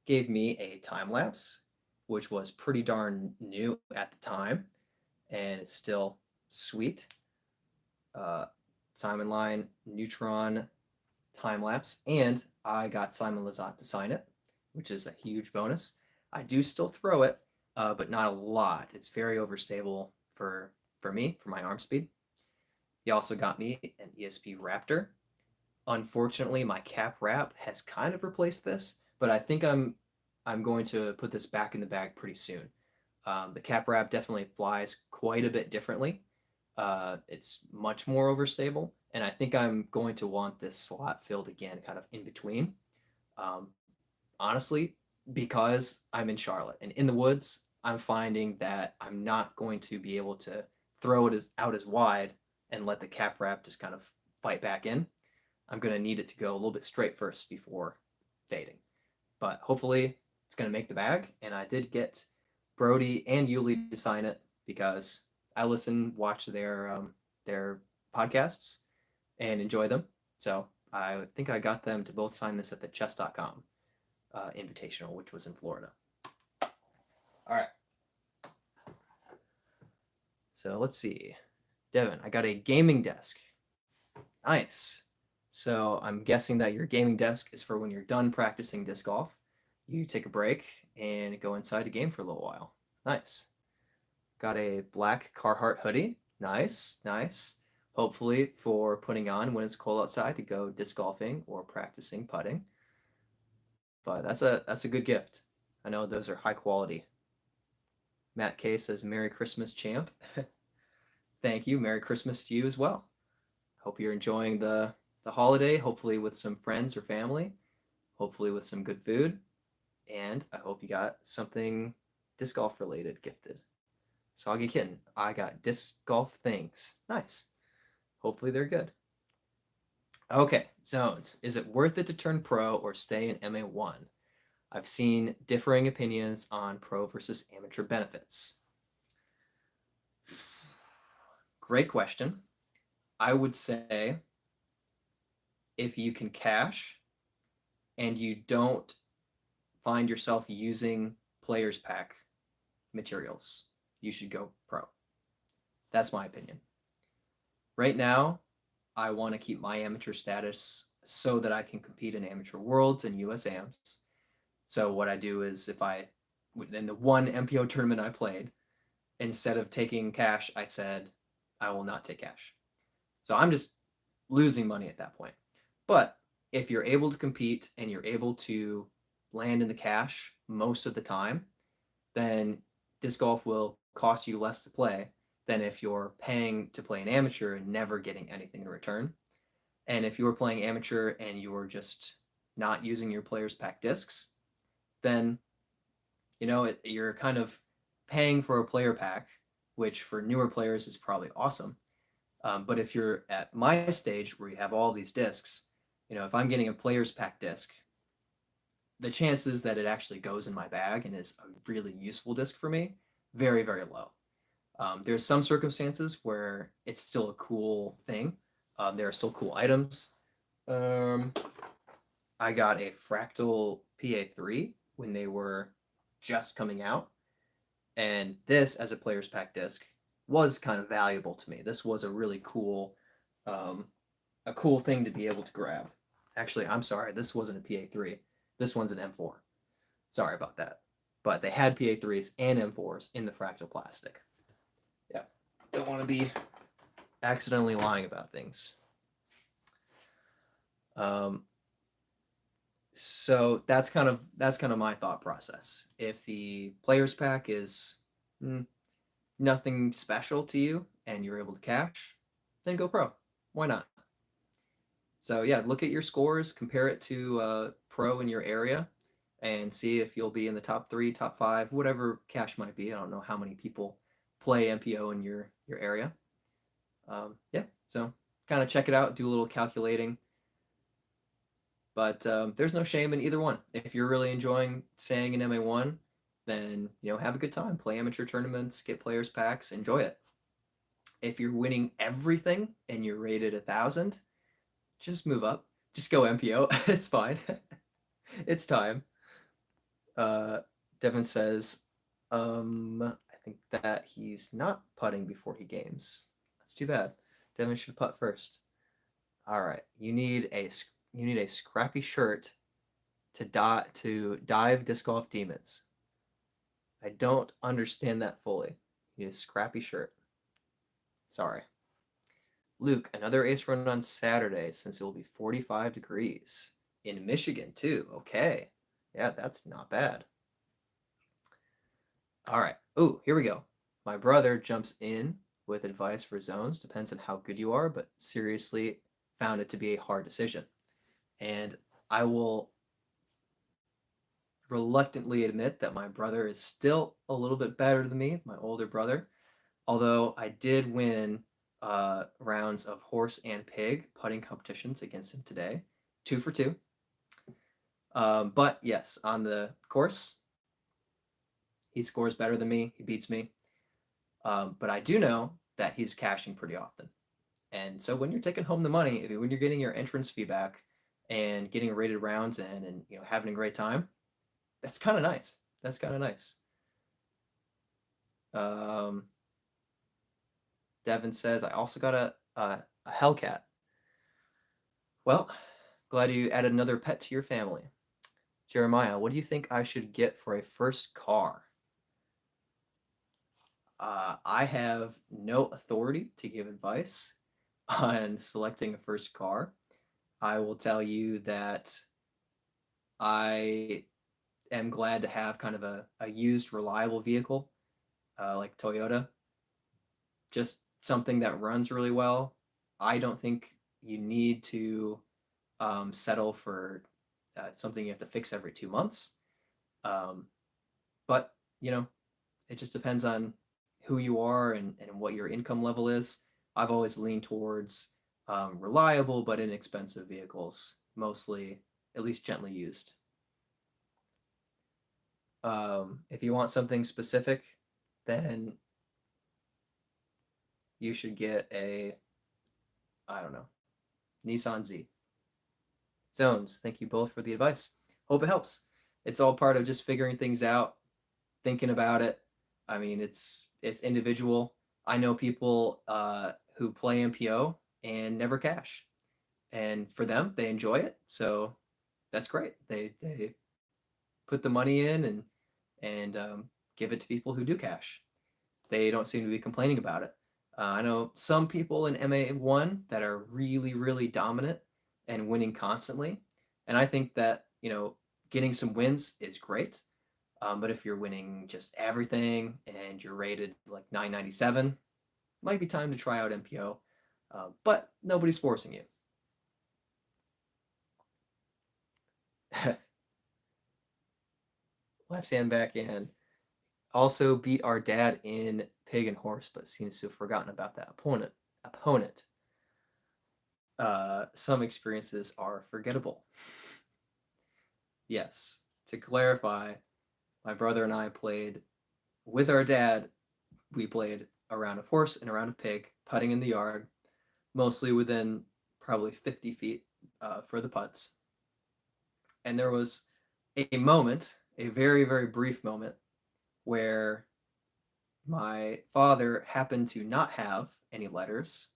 gave me a time lapse, which was pretty darn new at the time, and it's still sweet. Simon Line, Neutron time lapse, and I got Simon Lizotte to sign it, which is a huge bonus. I do still throw it, but not a lot. It's very overstable for me, for my arm speed. He also got me an ESP Raptor. Unfortunately, my cap wrap has kind of replaced this, but I think I'm going to put this back in the bag pretty soon. The cap wrap definitely flies quite a bit differently. It's much more overstable, and I think I'm going to want this slot filled again, kind of in between. Um, Honestly, because I'm in Charlotte and in the woods, I'm finding that I'm not going to be able to throw it out as wide and let the cap wrap just kind of fight back in. I'm going to need it to go a little bit straight first before fading. But hopefully it's going to make the bag. And I did get Brody and Yuli to sign it because I watch their podcasts and enjoy them. So I think I got them to both sign this at the chess.com invitational, which was in Florida. All right. So let's see. Devin, I got a gaming desk. Nice. So I'm guessing that your gaming desk is for when you're done practicing disc golf. You take a break and go inside to game for a little while. Nice. Got a black Carhartt hoodie. Nice, nice. Hopefully for putting on when it's cold outside to go disc golfing or practicing putting. But that's a good gift. I know those are high quality. Matt K says Merry Christmas, champ. Thank you. Merry Christmas to you as well. Hope you're enjoying the holiday, hopefully with some friends or family, hopefully with some good food, and I hope you got something disc golf related gifted. Soggy Kitten, I got disc golf things. Nice. Hopefully they're good. Okay, Zones. Is it worth it to turn pro or stay in MA1? I've seen differing opinions on pro versus amateur benefits. Great question. I would say if you can cash and you don't find yourself using players pack materials, you should go pro. That's my opinion. Right now, I want to keep my amateur status so that I can compete in amateur worlds and US AMs. So what I do is in the one MPO tournament I played, instead of taking cash, I said, I will not take cash. So I'm just losing money at that point. But if you're able to compete and you're able to land in the cash most of the time, then disc golf will cost you less to play than if you're paying to play an amateur and never getting anything in return. And if you're playing amateur and you're just not using your players pack discs, then you're kind of paying for a player pack, which for newer players is probably awesome. But if you're at my stage where you have all these discs, if I'm getting a player's pack disc, the chances that it actually goes in my bag and is a really useful disc for me, very, very low. There's some circumstances where it's still a cool thing. There are still cool items. I got a Fractal PA3 when they were just coming out. And this, as a player's pack disc, was kind of valuable to me. This was a really cool thing to be able to grab. Actually, I'm sorry, this wasn't a PA3. This one's an M4. Sorry about that. But they had PA3s and M4s in the Fractal plastic. Yeah, don't want to be accidentally lying about things. So that's kind of my thought process. If the players pack is nothing special to you and you're able to cash, then go pro. Why not? So yeah, look at your scores, compare it to pro in your area. and see if you'll be in the top 3, top 5, whatever cash might be. I don't know how many people play MPO in your area. Yeah, so kind of check it out, do a little calculating. But there's no shame in either one. If you're really enjoying staying in MA1, then have a good time. Play amateur tournaments, get players packs, enjoy it. If you're winning everything and you're rated 1,000, just move up. Just go MPO. It's fine. It's time. Devin says, I think that he's not putting before he games. That's too bad. Devin should putt first. All right, you need a scrappy shirt to dive disc golf demons. I don't understand that fully. You need a scrappy shirt. Sorry. Luke, another ace run on Saturday since it will be 45 degrees in Michigan too. Okay. Yeah, that's not bad. All right. Oh, here we go. My brother jumps in with advice for zones. Depends on how good you are, but seriously found it to be a hard decision. And I will reluctantly admit that my brother is still a little bit better than me, my older brother. Although I did win rounds of horse and pig putting competitions against him today, 2 for 2. But yes, on the course, he scores better than me. He beats me. But I do know that he's cashing pretty often. And so when you're taking home the money, when you're getting your entrance fee back and getting rated rounds in and having a great time, that's kind of nice. That's kind of nice. Devin says, I also got a Hellcat. Well, glad you added another pet to your family. Jeremiah, what do you think I should get for a first car? I have no authority to give advice on selecting a first car. I will tell you that I am glad to have kind of a used, reliable vehicle like Toyota. Just something that runs really well. I don't think you need to settle for something you have to fix every 2 months. But, it just depends on who you are and what your income level is. I've always leaned towards reliable but inexpensive vehicles, mostly at least gently used. If you want something specific, then you should get I don't know, Nissan Z. Zones, thank you both for the advice. Hope it helps. It's all part of just figuring things out, thinking about it. I mean, it's individual. I know people who play MPO and never cash, and for them, they enjoy it. So that's great. They put the money in and give it to people who do cash. They don't seem to be complaining about it. I know some people in MA1 that are really, really dominant and winning constantly. And I think that, getting some wins is great. But if you're winning just everything and you're rated like 997, might be time to try out MPO. But nobody's forcing you. Left hand backhand. Also beat our dad in pig and horse, but seems to have forgotten about that opponent. Some experiences are forgettable. Yes, to clarify, my brother and I played with our dad. We played a round of horse and a round of pig, putting in the yard, mostly within probably 50 feet for the putts. And there was a moment, a very, very brief moment, where my father happened to not have any letters,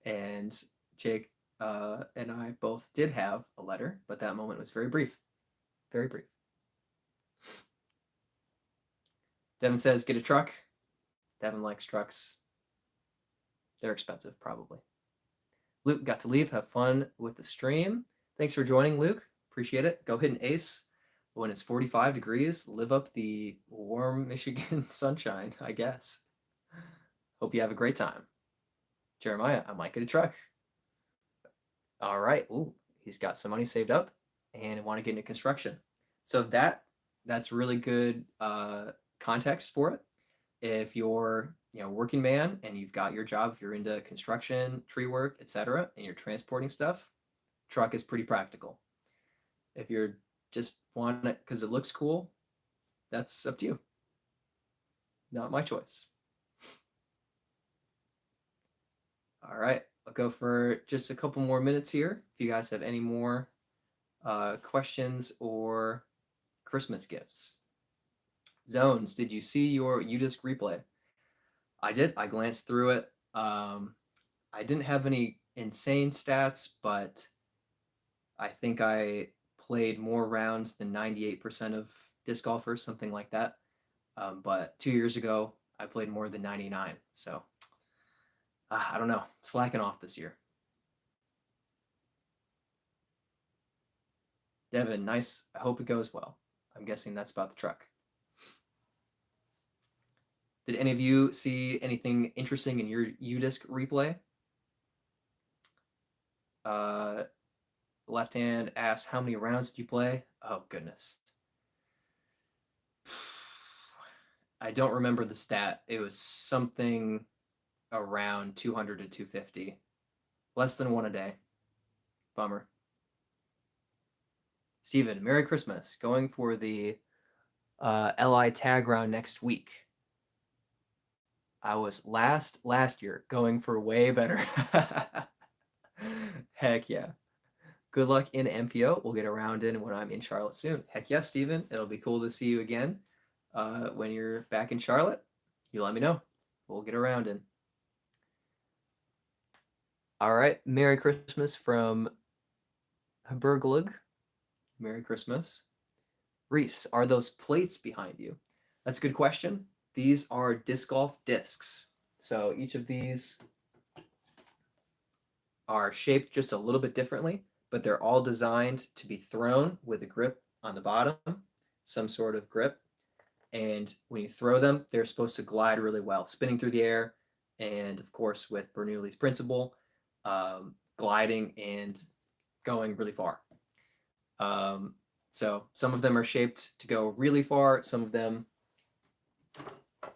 and Jake and I both did have a letter, but that moment was very brief. Very brief. Devin says, get a truck. Devin likes trucks. They're expensive, probably. Luke got to leave. Have fun with the stream. Thanks for joining, Luke. Appreciate it. Go hit an ace when it's 45 degrees. Live up the warm Michigan sunshine, I guess. Hope you have a great time. Jeremiah, I might get a truck. All right. Ooh, he's got some money saved up and want to get into construction. So that's really good context for it. If you're working man and you've got your job, if you're into construction, tree work, etc., and you're transporting stuff, truck is pretty practical. If you're just want it because it looks cool, that's up to you. Not my choice. All right, I'll go for just a couple more minutes here. If you guys have any more questions or Christmas gifts. Zones, did you see your UDisc replay? I did. I glanced through it. I didn't have any insane stats, but I think I played more rounds than 98% of disc golfers, something like that. But 2 years ago, I played more than 99. So I don't know, slacking off this year. Devin, nice. I hope it goes well. I'm guessing that's about the truck. Did any of you see anything interesting in your UDisc replay? Left hand asks, how many rounds did you play? Oh, goodness. I don't remember the stat. It was something around 200 to 250. Less than one a day. Bummer. Steven, Merry Christmas. Going for the LI tag round next week. I was last year, going for way better. Heck yeah. Good luck in MPO. We'll get a round in when I'm in Charlotte soon. Heck yeah, Steven. It'll be cool to see you again when you're back in Charlotte. You let me know. We'll get a round in. All right. Merry Christmas from Berglug. Merry Christmas. Reese, are those plates behind you? That's a good question. These are disc golf discs. So each of these are shaped just a little bit differently, but they're all designed to be thrown with a grip on the bottom, some sort of grip. And when you throw them, they're supposed to glide really well, spinning through the air. And of course, with Bernoulli's principle, gliding and going really far. So some of them are shaped to go really far. Some of them,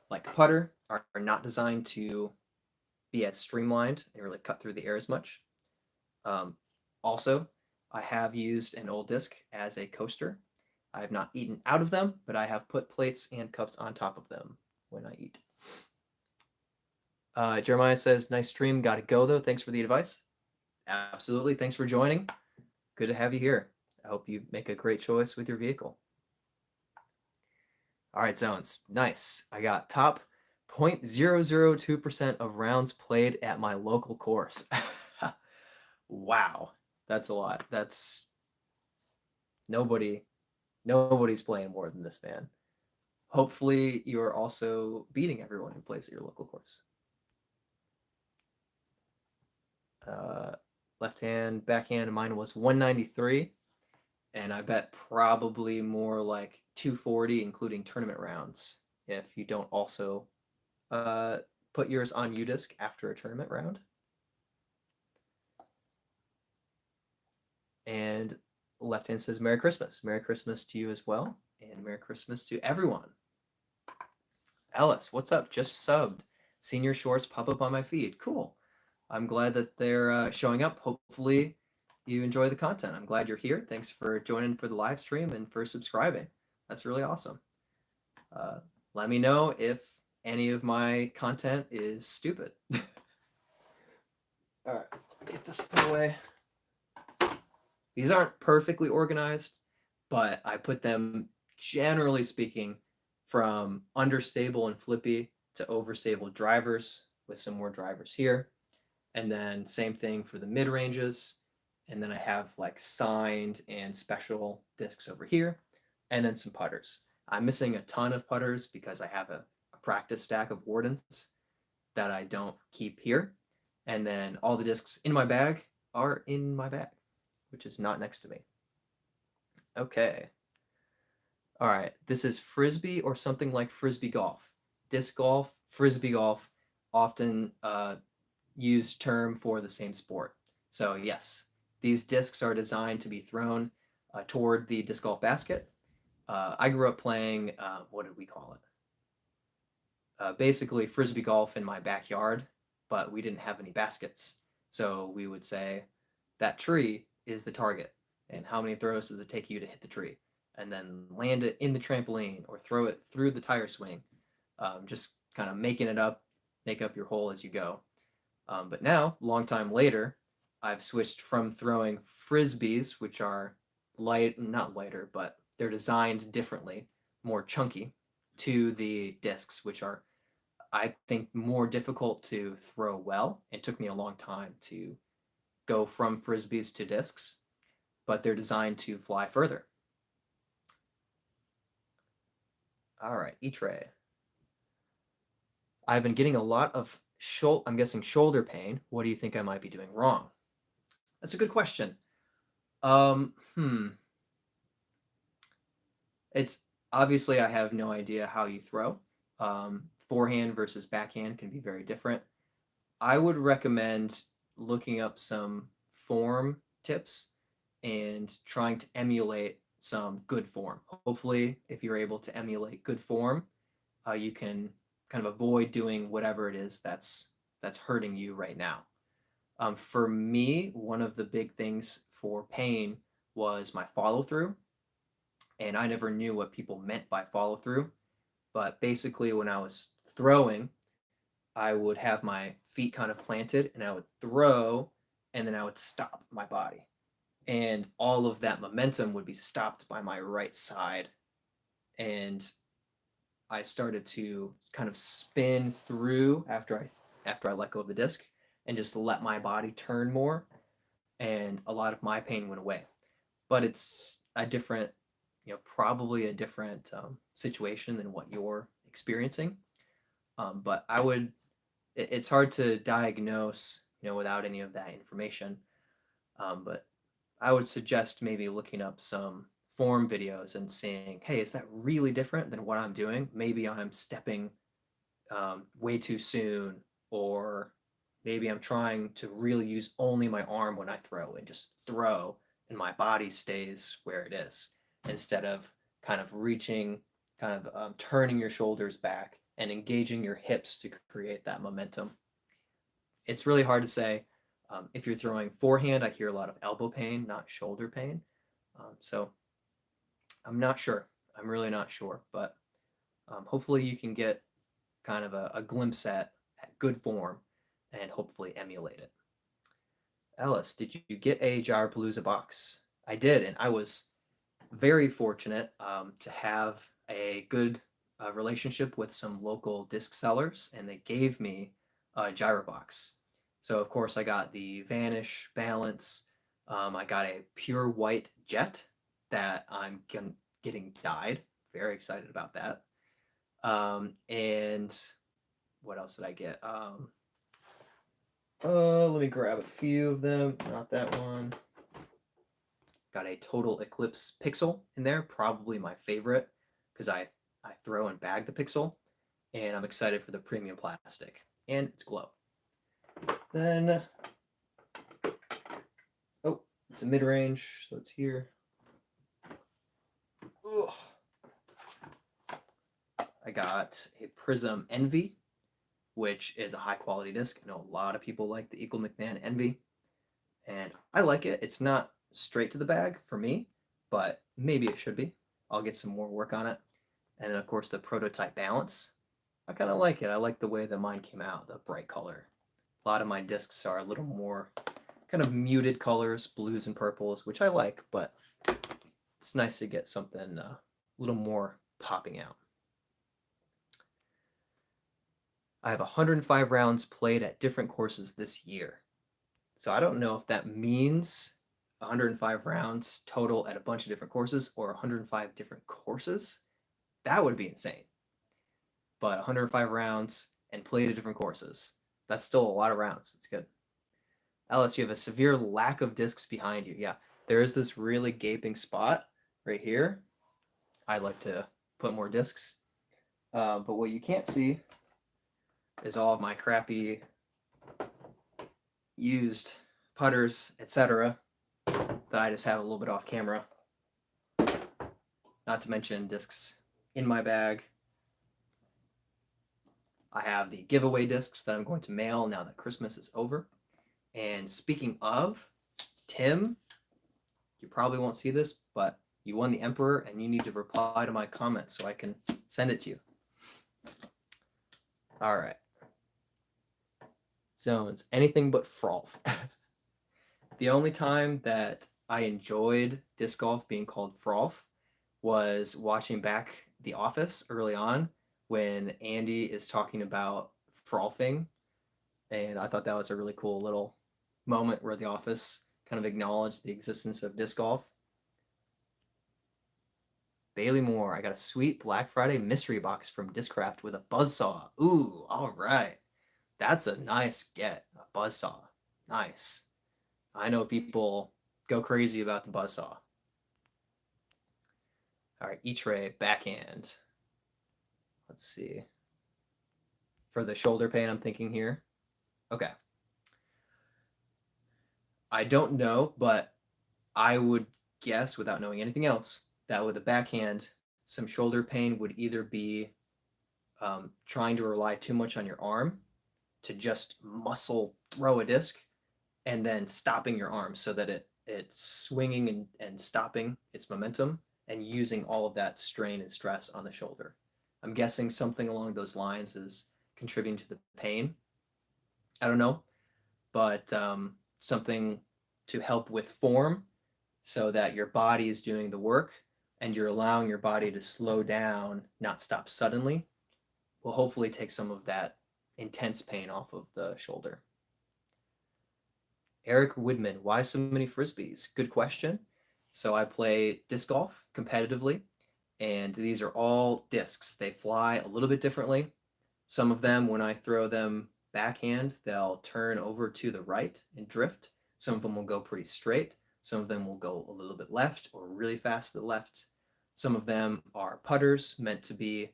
like a putter, are not designed to be as streamlined and really cut through the air as much. Also, I have used an old disc as a coaster. I have not eaten out of them, but I have put plates and cups on top of them when I eat. Jeremiah says, nice stream. Got to go, though. Thanks for the advice. Absolutely. Thanks for joining. Good to have you here. I hope you make a great choice with your vehicle. All right, Zones. Nice. I got top 0.002% of rounds played at my local course. Wow. That's a lot. That's nobody's playing more than this man. Hopefully you're also beating everyone who plays at your local course. Left hand, backhand, mine was 193. And I bet probably more like 240, including tournament rounds, if you don't also put yours on UDisc after a tournament round. And left hand says, Merry Christmas. Merry Christmas to you as well. And Merry Christmas to everyone. Ellis, what's up? Just subbed. Senior shorts pop up on my feed. Cool. I'm glad that they're showing up. Hopefully you enjoy the content. I'm glad you're here. Thanks for joining for the live stream and for subscribing. That's really awesome. Let me know if any of my content is stupid. All right, get this put away. These aren't perfectly organized, but I put them, generally speaking, from understable and flippy to overstable drivers, with some more drivers here. And then same thing for the mid-ranges. And then I have like signed and special discs over here, and then some putters. I'm missing a ton of putters because I have a practice stack of Wardens that I don't keep here. And then all the discs in my bag are in my bag, which is not next to me. Okay. All right. This is Frisbee or something like Frisbee golf. Disc golf, Frisbee golf, often used term for the same sport. So yes, these discs are designed to be thrown toward the disc golf basket. I grew up playing, what did we call it? Basically Frisbee golf in my backyard, but we didn't have any baskets. So we would say that tree is the target, and how many throws does it take you to hit the tree? And then land it in the trampoline or throw it through the tire swing. Just kind of making it up, make up your hole as you go. But now, long time later, I've switched from throwing Frisbees, which are not lighter, but they're designed differently, more chunky, to the discs, which are, I think, more difficult to throw well. It took me a long time to go from Frisbees to discs, but they're designed to fly further. All right, E-tray. I've been getting a lot of I'm guessing shoulder pain. What do you think I might be doing wrong? That's a good question. Um, hmm. It's obviously I have no idea how you throw. Forehand versus backhand can be very different. I would recommend looking up some form tips and trying to emulate some good form. Hopefully, if you're able to emulate good form, you can kind of avoid doing whatever it is that's hurting you right now. For me, one of the big things for pain was my follow through, and I never knew what people meant by follow through. But basically, when I was throwing, I would have my feet kind of planted and I would throw and then I would stop my body. And all of that momentum would be stopped by my right side. And I started to kind of spin through after I let go of the disc and just let my body turn more, and a lot of my pain went away. But it's a different, probably a different situation than what you're experiencing. But it's hard to diagnose, without any of that information. But I would suggest maybe looking up some form videos and seeing, hey, is that really different than what I'm doing? Maybe I'm stepping way too soon, or maybe I'm trying to really use only my arm when I throw and just throw, and my body stays where it is instead of kind of reaching, kind of turning your shoulders back and engaging your hips to create that momentum. It's really hard to say. If you're throwing forehand, I hear a lot of elbow pain, not shoulder pain. So I'm not sure. I'm really not sure, but hopefully you can get kind of a glimpse at good form and hopefully emulate it. Ellis, did you get a Gyrapalooza box? I did, and I was very fortunate to have a good relationship with some local disc sellers, and they gave me a gyro box. So of course I got the Vanish Balance. I got a pure white jet that I'm getting dyed. Very excited about that. And what else did I get? Let me grab a few of them. Not that one. Got a Total Eclipse Pixel in there, probably my favorite because I throw and bag the Pixel, and I'm excited for the premium plastic and its glow. Then, oh, it's a mid-range, so it's here. Ugh. I got a Prism Envy, which is a high-quality disc. I know a lot of people like the Eagle McMahon Envy, and I like it. It's not straight to the bag for me, but maybe it should be. I'll get some more work on it. And then, of course, the Prototype Balance. I kind of like it. I like the way that mine came out, the bright color. A lot of my discs are a little more kind of muted colors, blues and purples, which I like, but it's nice to get something a little more popping out. I have 105 rounds played at different courses this year. So I don't know if that means 105 rounds total at a bunch of different courses or 105 different courses. That would be insane. But 105 rounds and played at different courses. That's still a lot of rounds. It's good. Ellis, you have a severe lack of discs behind you. Yeah, there is this really gaping spot right here. I'd like to put more discs. But what you can't see is all of my crappy used putters, etc., that I just have a little bit off camera. not to mention discs in my bag. I have the giveaway discs that I'm going to mail now that Christmas is over. And speaking of, Tim, you probably won't see this, but you won the Emperor and you need to reply to my comment so I can send it to you. All right. Zones, anything but frolf. The only time that I enjoyed disc golf being called frolf was watching back The Office early on when Andy is talking about frolfing. And I thought that was a really cool little moment where The Office kind of acknowledged the existence of disc golf. Bailey Moore, I got a sweet Black Friday mystery box from Discraft with a buzzsaw. Ooh, all right. That's a nice get, a buzzsaw. Nice. I know people go crazy about the buzzsaw. All right, E-tray, backhand. Let's see. For the shoulder pain, I'm thinking here. Okay. I don't know, but I would guess, without knowing anything else, that with a backhand, some shoulder pain would either be trying to rely too much on your arm to just muscle throw a disc and then stopping your arm so that it's swinging and stopping its momentum and using all of that strain and stress on the shoulder. I'm guessing something along those lines is contributing to the pain. I don't know, but something to help with form so that your body is doing the work and you're allowing your body to slow down, not stop suddenly, will hopefully take some of that intense pain off of the shoulder. Eric Woodman, why so many Frisbees? Good question. So I play disc golf competitively, and these are all discs. They fly a little bit differently. Some of them, when I throw them backhand, they'll turn over to the right and drift. Some of them will go pretty straight. Some of them will go a little bit left or really fast to the left. Some of them are putters meant to be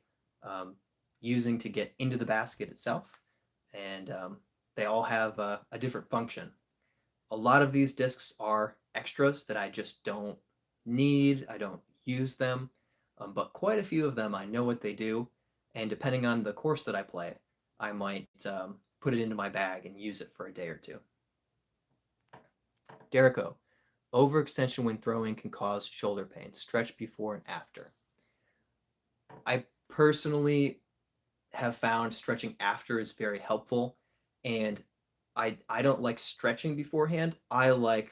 using to get into the basket itself. And they all have a different function. A lot of these discs are extras that I just don't need. I don't use them. But quite a few of them, I know what they do. And depending on the course that I play, I might put it into my bag and use it for a day or two. Derico, overextension when throwing can cause shoulder pain. Stretch before and after. I personally have found stretching after is very helpful. And I don't like stretching beforehand. I like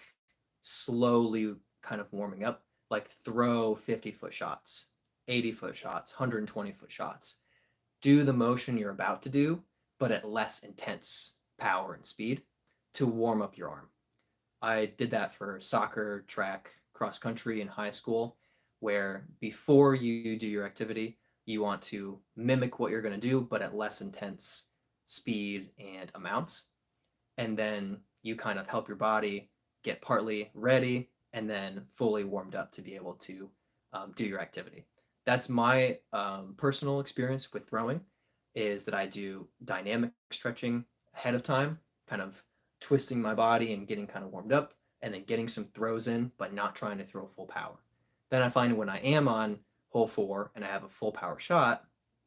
slowly kind of warming up, like throw 50-foot shots, 80-foot shots, 120-foot shots. Do the motion you're about to do, but at less intense power and speed to warm up your arm. I did that for soccer, track, cross country in high school, where before you do your activity, you want to mimic what you're going to do, but at less intense speed and amounts. And then you kind of help your body get partly ready and then fully warmed up to be able to do your activity. That's my personal experience with throwing, is that I do dynamic stretching ahead of time, kind of twisting my body and getting kind of warmed up, and then getting some throws in, but not trying to throw full power. Then I find when I am on hole 4 and I have a full power shot,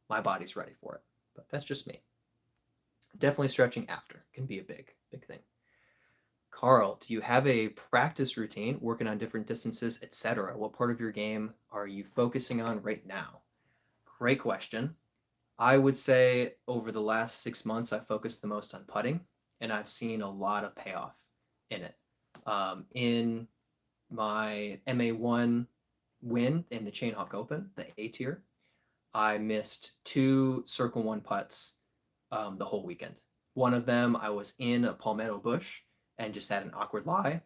my body's ready for it. But that's just me. Definitely stretching after can be a big thing. Carl, do you have a practice routine, working on different distances, etc.? What part of your game are you focusing on right now? Great question. I would say over the last 6 months, I focused the most on putting, and I've seen a lot of payoff in it. In my MA1 win in the Chainhawk Open, the A tier, I missed 2 circle 1 putts the whole weekend. One of them, I was in a palmetto bush and just had an awkward lie.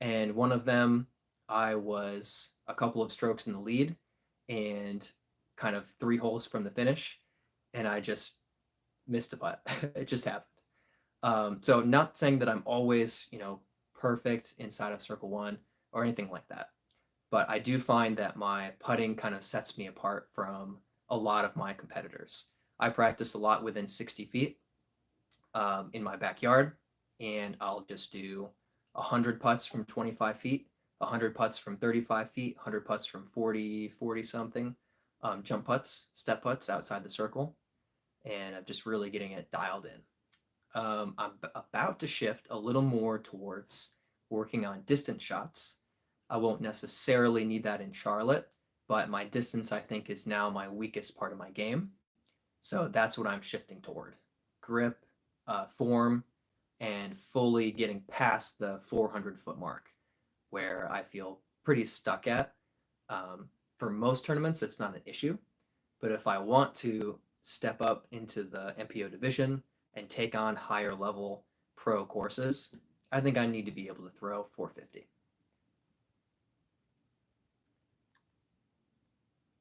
And one of them, I was a couple of strokes in the lead and kind of 3 holes from the finish, and I just missed a putt. It just happened. So not saying that I'm always, perfect inside of circle 1 or anything like that. But I do find that my putting kind of sets me apart from a lot of my competitors. I practice a lot within 60 feet in my backyard, and I'll just do 100 putts from 25 feet 100 putts from 35 feet, 100 putts from 40 something, jump putts, step putts outside the circle, and I'm just really getting it dialed in. I'm about to shift a little more towards working on distance shots. I won't necessarily need that in Charlotte, but my distance, I think, is now my weakest part of my game. So that's what I'm shifting toward. Grip, form, and fully getting past the 400-foot mark, where I feel pretty stuck at. For most tournaments, it's not an issue. But if I want to step up into the MPO division and take on higher level pro courses, I think I need to be able to throw 450.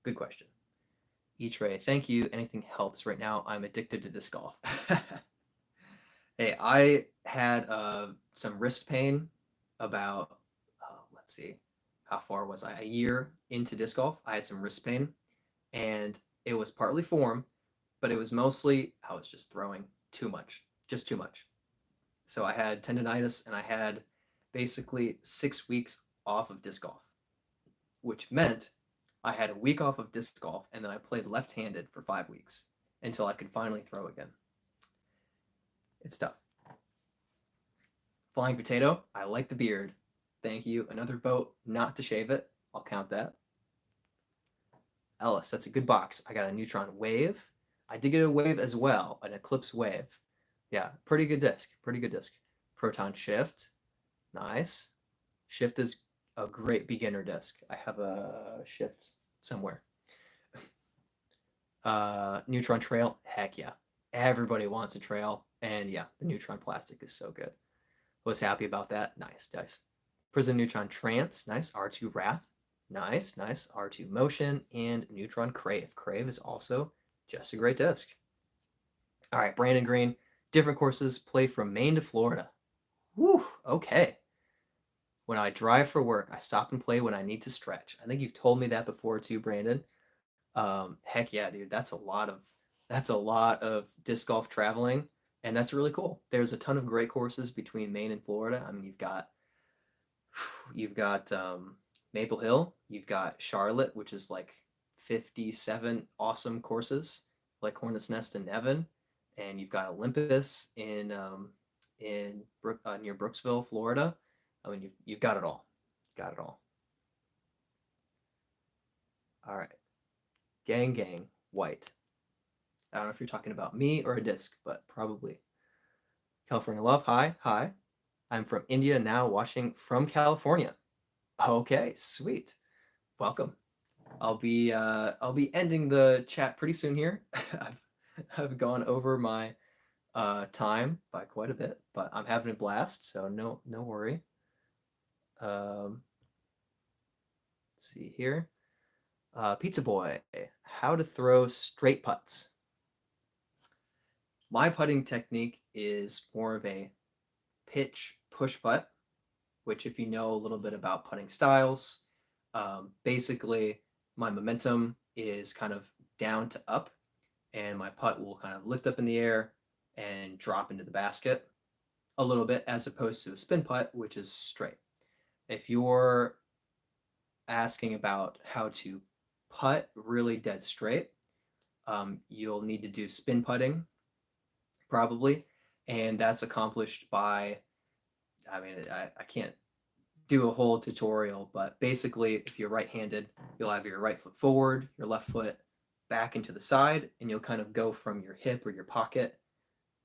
Good question. E-Tray, thank you. Anything helps right now. I'm addicted to disc golf. Hey, I had some wrist pain about, let's see, how far was I? A year into disc golf, I had some wrist pain, and it was partly form, but it was mostly I was just throwing too much, just too much. So I had tendonitis, and I had basically 6 weeks off of disc golf, which meant I had a week off of disc golf, and then I played left-handed for 5 weeks until I could finally throw again. It's tough. Flying Potato, I like the beard. Thank you. Another vote not to shave it. I'll count that. Ellis, that's a good box. I got a Neutron Wave. I did get a Wave as well, an Eclipse Wave. Yeah, pretty good disc. Pretty good disc. Proton Shift. Nice. Shift is a great beginner disc. I have a Shift somewhere. Neutron Trail. Heck yeah. Everybody wants a trail. And yeah, the Neutron Plastic is so good. Was happy about that. Nice, nice. Prism Neutron Trance. Nice. R2 Wrath. Nice, nice. R2 Motion and Neutron Crave. Crave is also just a great disc. All right, Brandon Green. Different courses. Play from Maine to Florida. Woo, okay. When I drive for work, I stop and play when I need to stretch. I think you've told me that before too, Brandon. Heck yeah, dude. That's a lot of disc golf traveling, and that's really cool. There's a ton of great courses between Maine and Florida. I mean, you've got Maple Hill, you've got Charlotte, which is like 57 awesome courses, like Hornets Nest and Nevin, and you've got Olympus in near Brooksville, Florida. I mean, you've got it all. Got it all. All right. Gang, white. I don't know if you're talking about me or a disc, but probably. California Love, hi. I'm from India now, watching from California. Okay, sweet. Welcome. I'll be ending the chat pretty soon here. I've gone over my time by quite a bit, but I'm having a blast, so no worry. Let's see here. Pizza Boy, how to throw straight putts. My putting technique is more of a pitch push putt, which if you know a little bit about putting styles, basically my momentum is kind of down to up, and my putt will kind of lift up in the air and drop into the basket a little bit, as opposed to a spin putt, which is straight. If you're asking about how to putt really dead straight, you'll need to do spin putting probably, and that's accomplished by, I mean, I can't do a whole tutorial, but basically if you're right-handed, you'll have your right foot forward, your left foot back into the side, and you'll kind of go from your hip or your pocket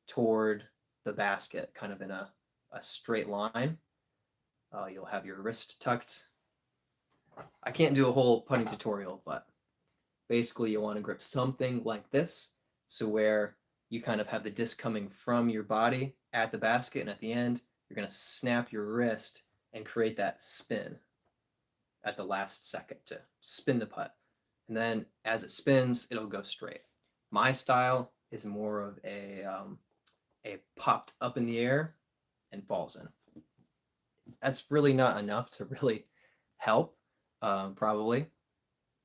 toward the basket, kind of in a straight line. You'll have your wrist tucked. I can't do a whole putting tutorial, but basically you want to grip something like this, so where you kind of have the disc coming from your body at the basket, and at the end, you're going to snap your wrist and create that spin at the last second to spin the putt. And then as it spins, it'll go straight. My style is more of a popped up in the air and falls in. That's really not enough to really help, probably.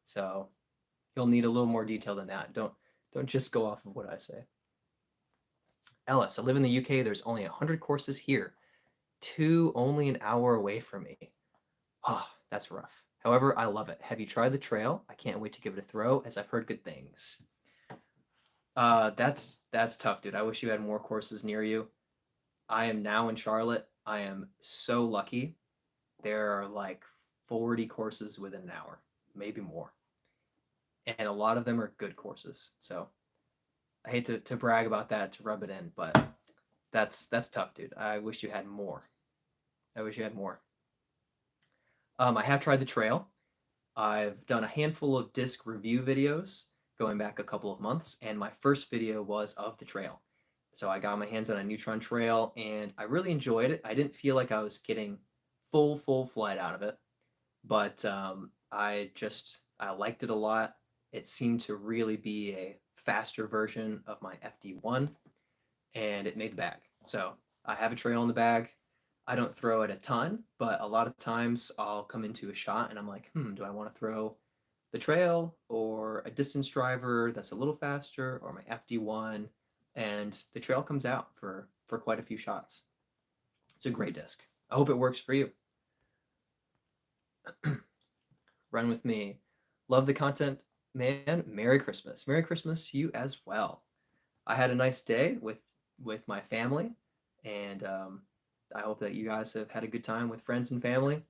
So you'll need a little more detail than that. Don't just go off of what I say. Ellis, I live in the UK. There's only 100 courses here. 2 only an hour away from me. Ah, that's rough. However, I love it. Have you tried the trail? I can't wait to give it a throw, as I've heard good things. That's tough, dude. I wish you had more courses near you. I am now in Charlotte. I am so lucky. There are like 40 courses within an hour, maybe more. And a lot of them are good courses. So I hate to brag about that, to rub it in, but that's tough, dude. I wish you had more. I wish you had more. I have tried the trail. I've done a handful of disc review videos going back a couple of months, and my first video was of the trail. So I got my hands on a Neutron trail, and I really enjoyed it. I didn't feel like I was getting full flight out of it, but I liked it a lot. It seemed to really be a faster version of my FD1, and it made the bag. So I have a trail in the bag. I don't throw it a ton, but a lot of times I'll come into a shot and I'm like, do I want to throw the trail or a distance driver that's a little faster or my FD1? And the trail comes out for quite a few shots. It's a great disc. I hope it works for you. Run with me. Love the content, man. Merry Christmas. Merry Christmas to you as well. I had a nice day with my family, and I hope that you guys have had a good time with friends and family.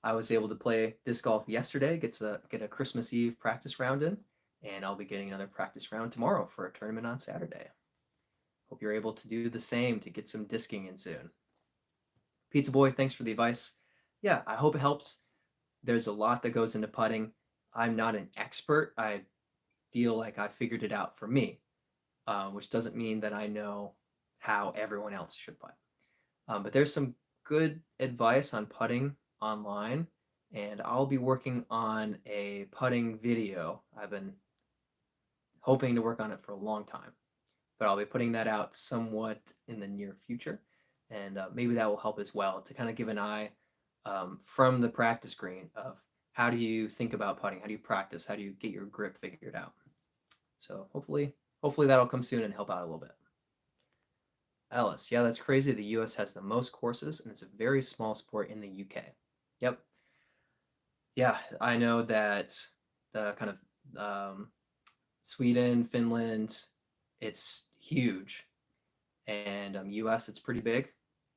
I was able to play disc golf yesterday, get a Christmas Eve practice round in, and I'll be getting another practice round tomorrow for a tournament on Saturday. Hope you're able to do the same to get some disking in soon. Pizza Boy, thanks for the advice. Yeah, I hope it helps. There's a lot that goes into putting. I'm not an expert. I feel like I figured it out for me, which doesn't mean that I know how everyone else should putt. But there's some good advice on putting online, and I'll be working on a putting video. I've been hoping to work on it for a long time, but I'll be putting that out somewhat in the near future, and maybe that will help as well to kind of give an eye from the practice green of how do you think about putting, how do you practice, how do you get your grip figured out. So hopefully that'll come soon and help out a little bit. Ellis, yeah, that's crazy. The US has the most courses, and it's a very small sport in the UK. Yep. Yeah, I know that the kind of Sweden, Finland, it's huge, and US, it's pretty big.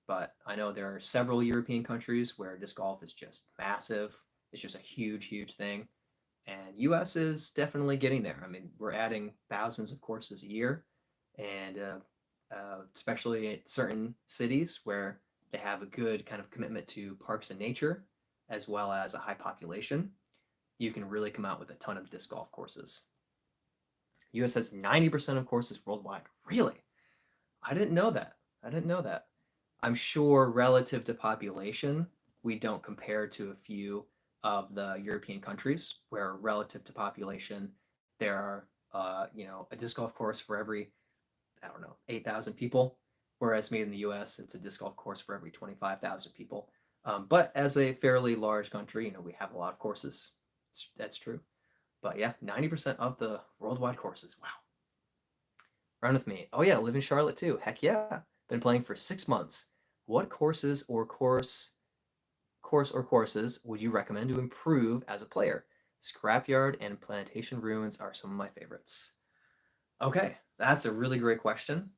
But I know there are several European countries where disc golf is just massive. It's just a huge thing. And US is definitely getting there. I mean, we're adding thousands of courses a year, and especially at certain cities where they have a good kind of commitment to parks and nature, as well as a high population, you can really come out with a ton of disc golf courses. US has 90% of courses worldwide. Really? I didn't know that. I didn't know that. I'm sure relative to population, we don't compare to a few of the European countries where relative to population, there are, a disc golf course for every, I don't know, 8,000 people, whereas maybe in the US, it's a disc golf course for every 25,000 people. But as a fairly large country, we have a lot of courses. That's true. But yeah, 90% of the worldwide courses. Wow. Run with me. Oh yeah, live in Charlotte too. Heck yeah. Been playing for 6 months. What courses or courses would you recommend to improve as a player? Scrapyard and Plantation Ruins are some of my favorites. Okay, that's a really great question.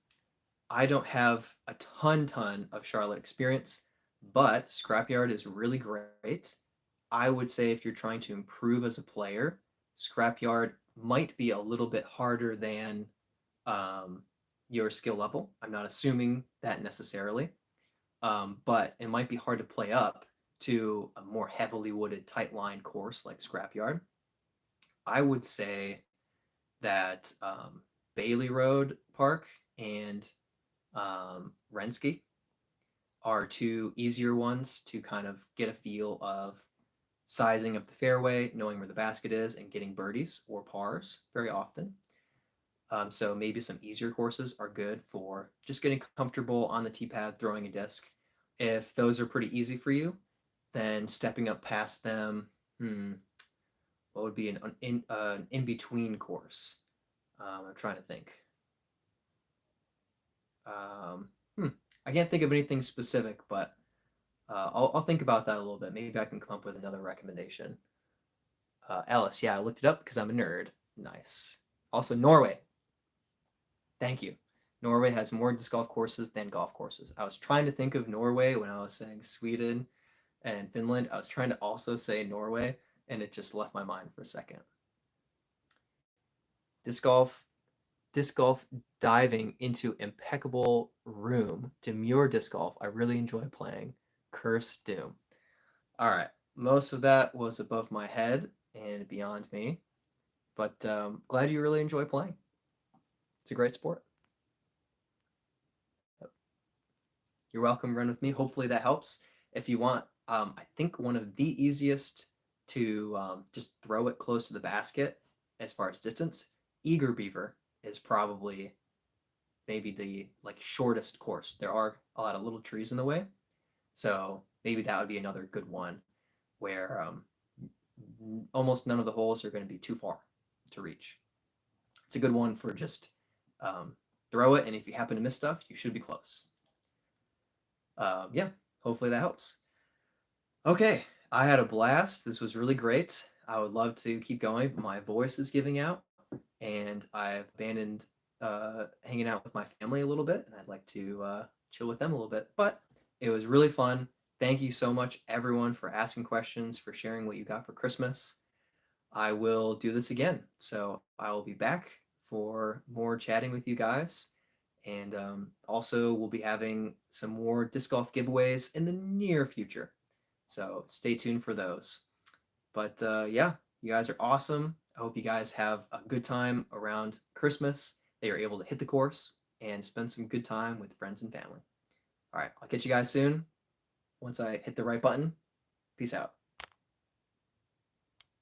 I don't have a ton of Charlotte experience, but Scrapyard is really great. I would say if you're trying to improve as a player, Scrapyard might be a little bit harder than your skill level. I'm not assuming that necessarily, but it might be hard to play up to a more heavily wooded tight line course like Scrapyard. I would say that Bailey Road Park and Rensky are two easier ones to kind of get a feel of sizing up the fairway, knowing where the basket is, and getting birdies or pars very often. So maybe some easier courses are good for just getting comfortable on the tee pad, throwing a disc. If those are pretty easy for you, then stepping up past them, what would be an in-between course? I'm trying to think. I can't think of anything specific, but I'll think about that a little bit. Maybe I can come up with another recommendation. Ellis, yeah, I looked it up because I'm a nerd. Nice. Also, Norway. Thank you. Norway has more disc golf courses than golf courses. I was trying to think of Norway when I was saying Sweden and Finland. I was trying to also say Norway, and it just left my mind for a second. Disc golf, disc golf diving into impeccable room. Demure disc golf. I really enjoy playing. Curse Doom. All right. Most of that was above my head and beyond me, but glad you really enjoy playing. It's a great sport. You're welcome. Run with me. Hopefully that helps. If you want, I think one of the easiest to just throw it close to the basket as far as distance, Eager Beaver is probably maybe the like shortest course. There are a lot of little trees in the way, so maybe that would be another good one where almost none of the holes are going to be too far to reach. It's a good one for just throw it, and if you happen to miss stuff, you should be close. Yeah, hopefully that helps. Okay, I had a blast. This was really great. I would love to keep going, but my voice is giving out, and I've abandoned hanging out with my family a little bit, and I'd like to chill with them a little bit. But it was really fun. Thank you so much, everyone, for asking questions, for sharing what you got for Christmas. I will do this again. So I will be back for more chatting with you guys. And also, we'll be having some more disc golf giveaways in the near future. So stay tuned for those. But yeah, you guys are awesome. I hope you guys have a good time around Christmas, that you're able to hit the course and spend some good time with friends and family. All right, I'll catch you guys soon once I hit the right button. Peace out.